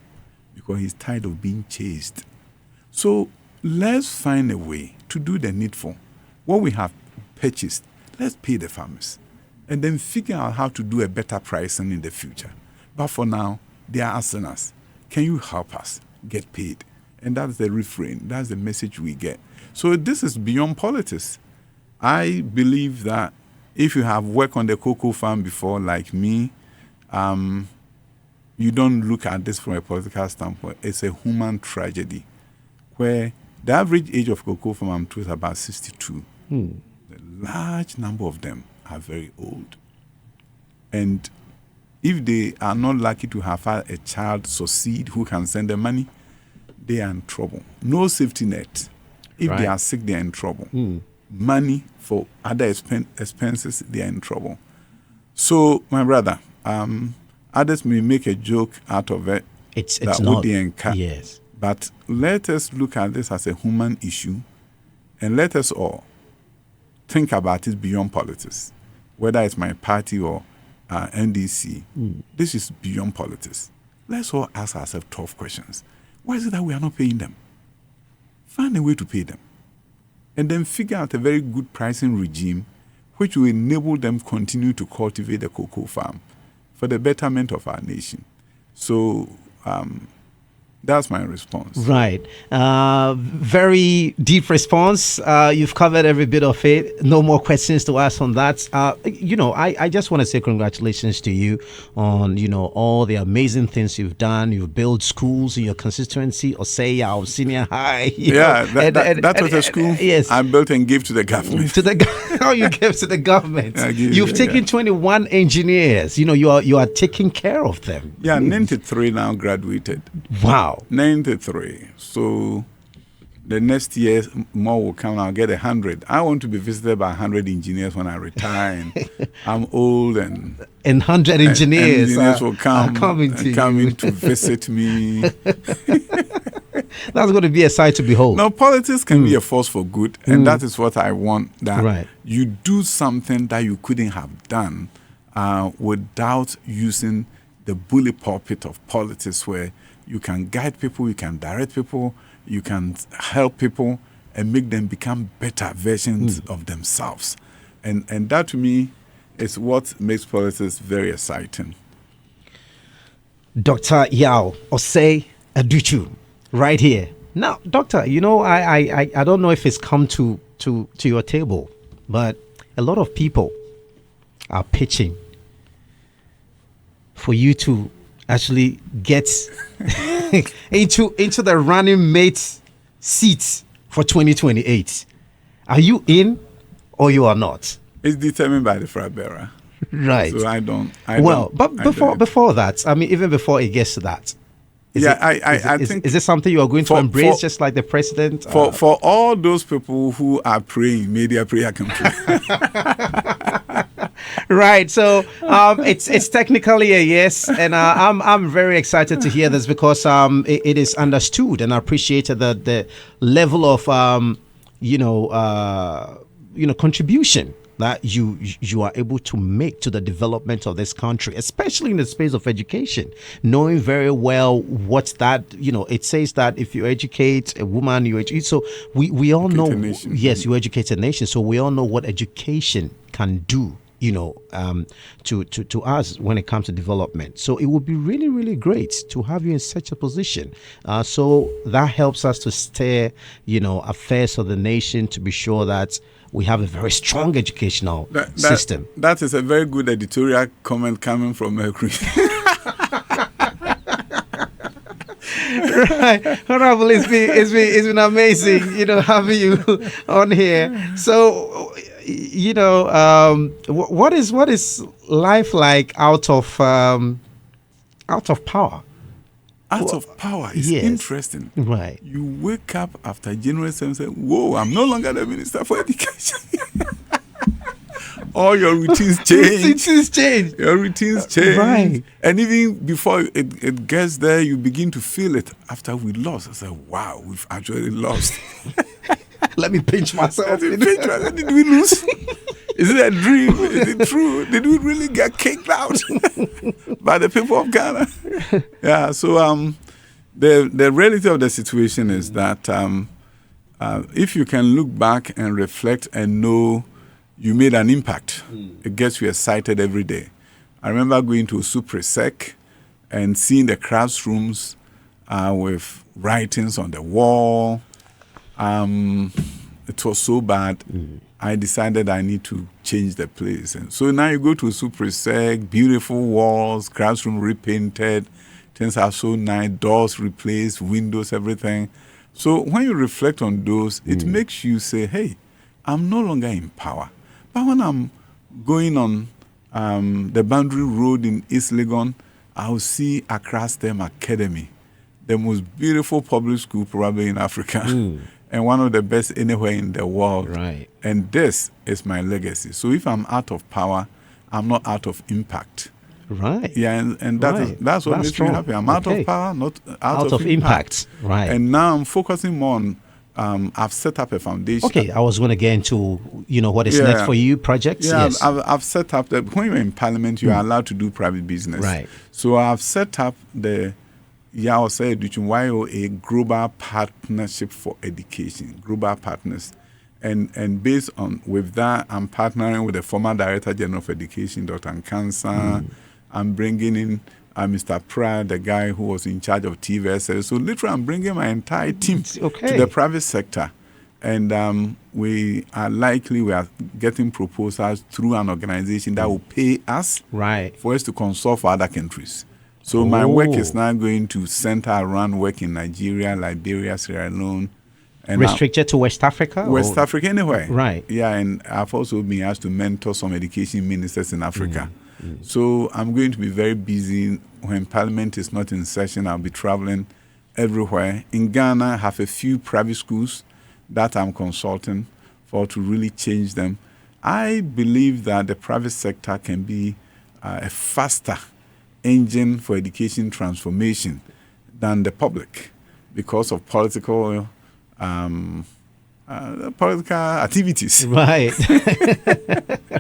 because he's tired of being chased. So let's find a way to do the needful. What we have purchased, let's pay the farmers and then figure out how to do a better pricing in the future. But for now, they are asking us, can you help us get paid? And that's the refrain. That's the message we get. So this is beyond politics. I believe that if you have worked on the cocoa farm before, like me, you don't look at this from a political standpoint. It's a human tragedy where the average age of cocoa farm, I'm told, is about 62. A large number of them are very old. And if they are not lucky to have had a child succeed who can send them money, they are in trouble. No safety net. If they are sick, they are in trouble. Money for other expenses, they are in trouble. So, my brother, others may make a joke out of it. It's not. Yes. But let us look at this as a human issue, and let us all think about it beyond politics. Whether it's my party or NDC, this is beyond politics. Let's all ask ourselves tough questions. Why is it that we are not paying them? Find a way to pay them. And then figure out a very good pricing regime which will enable them continue to cultivate the cocoa farm for the betterment of our nation. So that's my response. Right. Very deep response. You've covered every bit of it. No more questions to ask on that. I just want to say congratulations to you on, all the amazing things you've done. You've built schools in your constituency, Osei Yaw Senior High. That was a school yes. I built and gave to the government. You gave to the government. You've taken 21 engineers. You are taking care of them. Yeah, 93 now graduated. Wow. 93. So the next year more will come. I'll get 100. I want to be visited by 100 engineers when I retire. And I'm old and 100 engineers will come coming to visit me. That's going to be a sight to behold. No, politics can be a force for good, and that is what I want. That you do something that you couldn't have done without using the bully pulpit of politics, where you can guide people, you can direct people, you can help people and make them become better versions of themselves. And that to me is what makes politics very exciting. Dr. Yaw Osei Adutwum, right here. Now, Doctor, I don't know if it's come to your table, but a lot of people are pitching for you to actually get into the running mate seat for 2028. Are you in or you are not? It's determined by the flag bearer. Right. So but before that, even before it gets to that, I think is this something you are going to embrace, just like the president? For all those people who are praying, may their prayer come true. Right. So it's technically a yes, and I'm very excited to hear this because it is understood and appreciated that the level of contribution that you are able to make to the development of this country, especially in the space of education, knowing very well what that, it says that if you educate a woman, you educate. So we all know, yes, you educate a nation. So we all know what education can do, to us when it comes to development. So it would be really, really great to have you in such a position. So that helps us to steer, affairs of the nation, to be sure that we have a very strong educational system. That is a very good editorial comment coming from Mercury. Right, Honorable, it's been amazing, having you on here. So, what is life like out of power? Out of power is interesting. Right. You wake up after January 7th and say, whoa, I'm no longer the Minister for Education. All your routines change. Your routines change. Right. And even before it gets there, you begin to feel it. After we lost, I said, wow, we've actually lost. Let me pinch myself. Did we lose? Is it a dream? Is it true? Did we really get kicked out by the people of Ghana? Yeah, so the reality of the situation is that if you can look back and reflect and know you made an impact, it gets you excited every day. I remember going to Suprisec and seeing the classrooms with writings on the wall. It was so bad. I decided I need to change the place. And so now you go to Suprisec, beautiful walls, classroom repainted, things are so nice, doors replaced, windows, everything. So when you reflect on those, it makes you say, hey, I'm no longer in power. But when I'm going on the boundary road in East Legon, I'll see Accra STEM Academy, the most beautiful public school probably in Africa. And one of the best anywhere in the world. Right. And this is my legacy. So if I'm out of power, I'm not out of impact. Right. Yeah, and that's what makes me happy. I'm out of power, not out of impact. Right. And now I'm focusing more on, I've set up a foundation. Okay, I was going to get into, what is next for you, projects. Yeah, yes. I've set up, when you're in parliament, you are allowed to do private business. Right. So I've set up the Yaw Osei Adutwum, YOA Global Partnership for Education, Global Partners. And based on with that, I'm partnering with the former Director General of Education, Dr. Nkansa. I'm bringing in Mr. Pratt, the guy who was in charge of TVS. So literally, I'm bringing my entire team to the private sector. And we are getting proposals through an organization that will pay us for us to consult for other countries. So my work is now going to center around work in Nigeria, Liberia, Sierra Leone. And restricted to West Africa? West Africa anyway. Right. Yeah, and I've also been asked to mentor some education ministers in Africa. So I'm going to be very busy. When Parliament is not in session, I'll be traveling everywhere. In Ghana, I have a few private schools that I'm consulting for to really change them. I believe that the private sector can be a faster engine for education transformation than the public because of political activities. Right.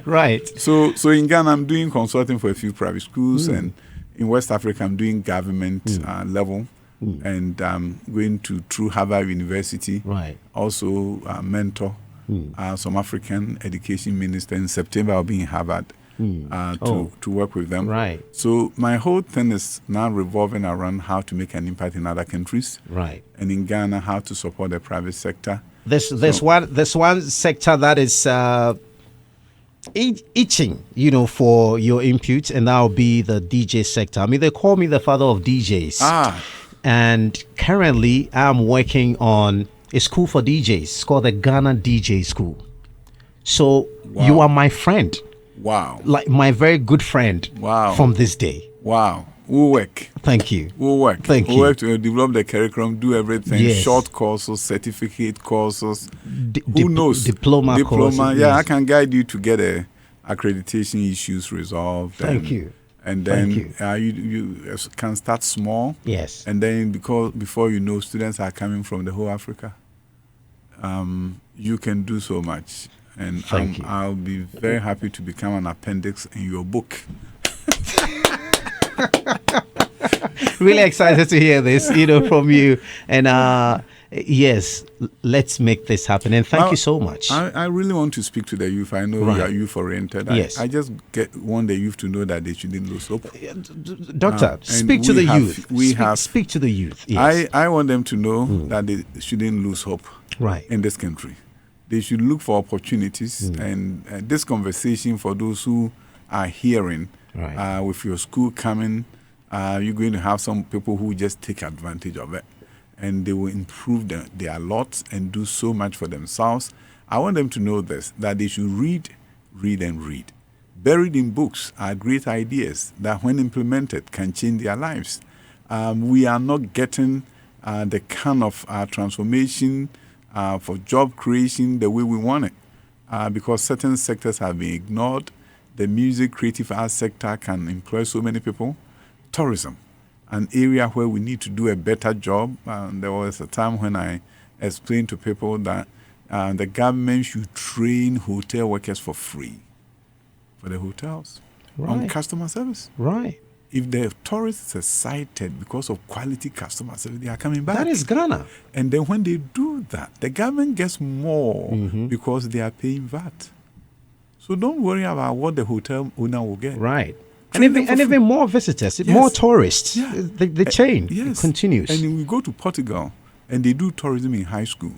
Right. So in Ghana, I'm doing consulting for a few private schools, and in West Africa, I'm doing government level, and going through Harvard University. Right. Also mentor some African education minister. In September, I'll be in Harvard to work with them. Right. So my whole thing is now revolving around how to make an impact in other countries. Right. And in Ghana, how to support the private sector. There's one sector that is itching, for your input, and that will be the DJ sector. I mean, they call me the father of DJs. And currently, I'm working on a school for DJs. It's called the Ghana DJ School. So you are my friend. Wow. Like my very good friend. Wow. From this day. Wow. We'll work. Thank you. We'll work. Thank you. We'll work to develop the curriculum, do everything. Yes. Short courses, certificate courses. Who knows? Diploma courses. Yeah, yes. I can guide you to get accreditation issues resolved. Thank you. And then you can start small. Yes. And then before you know, students are coming from the whole Africa. You can do so much. And I'll be very happy to become an appendix in your book. Really excited to hear this, from you. And yes, let's make this happen. And thank you so much. I really want to speak to the youth. I know you are youth oriented. Yes. I just want the youth to know that they shouldn't lose hope. Doctor, speak to the youth. Speak to the youth. Yes. I want them to know that they shouldn't lose hope in this country. They should look for opportunities. And this conversation, for those who are hearing, with your school coming, you're going to have some people who just take advantage of it. And they will improve their lot and do so much for themselves. I want them to know this, that they should read, and read. Buried in books are great ideas that, when implemented, can change their lives. We are not getting the kind of transformation for job creation the way we want it, because certain sectors have been ignored. The music, creative arts sector can employ so many people. Tourism, an area where we need to do a better job. There was a time when I explained to people that the government should train hotel workers for free for the hotels on customer service. Right. If the tourists are cited because of quality customer service, they are coming back. That is Ghana. And then when they do that, the government gets more because they are paying VAT. So don't worry about what the hotel owner will get. Right. And even more visitors, more tourists. Yeah. The chain continues. And we go to Portugal and they do tourism in high school.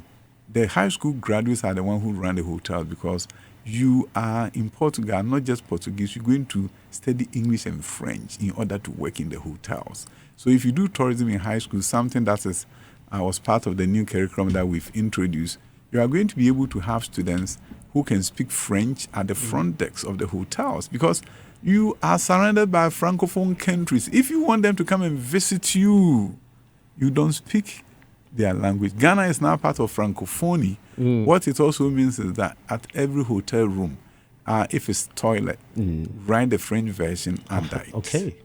The high school graduates are the ones who run the hotels, because you are in Portugal, not just Portuguese, you're going to study English and French in order to work in the hotels. So if you do tourism in high school, something that was part of the new curriculum that we've introduced, you are going to be able to have students who can speak French at the front desks of the hotels, because you are surrounded by Francophone countries. If you want them to come and visit you, you don't speak their language. Ghana is now part of Francophonie. What it also means is that at every hotel room, if it's toilet, write the French version under it. Okay.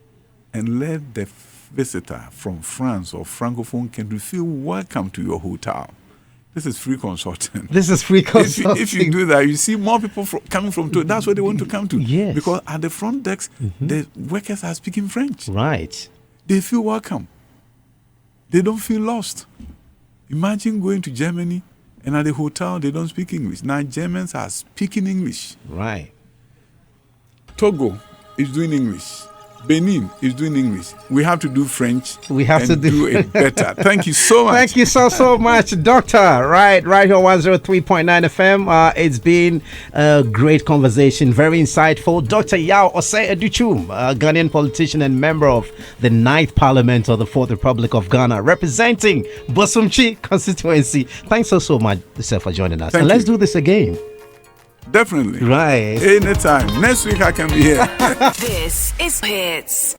And let the visitor from France or Francophone country feel welcome to your hotel. This is free consulting. If you do that, you see more people coming from to. That's where they want to come to. Yes. Because at the front desk, the workers are speaking French. Right. They feel welcome. They don't feel lost. Imagine going to Germany And at the hotel, they don't speak English. Now Germans are speaking English. Right. Togo is doing English. Benin is doing English. We have to do French. We have to do it better. Thank you so much. Thank you so much, Doctor. Right here, 103.9 FM. It's been a great conversation, very insightful. Dr. Yaw Osei Adutwum, a Ghanaian politician and member of the 9th Parliament of the 4th Republic of Ghana, representing Bosumchi constituency. Thanks so much, sir, for joining us. Let's do this again. Definitely. Right. Anytime. Next week I can be here. This is Hits.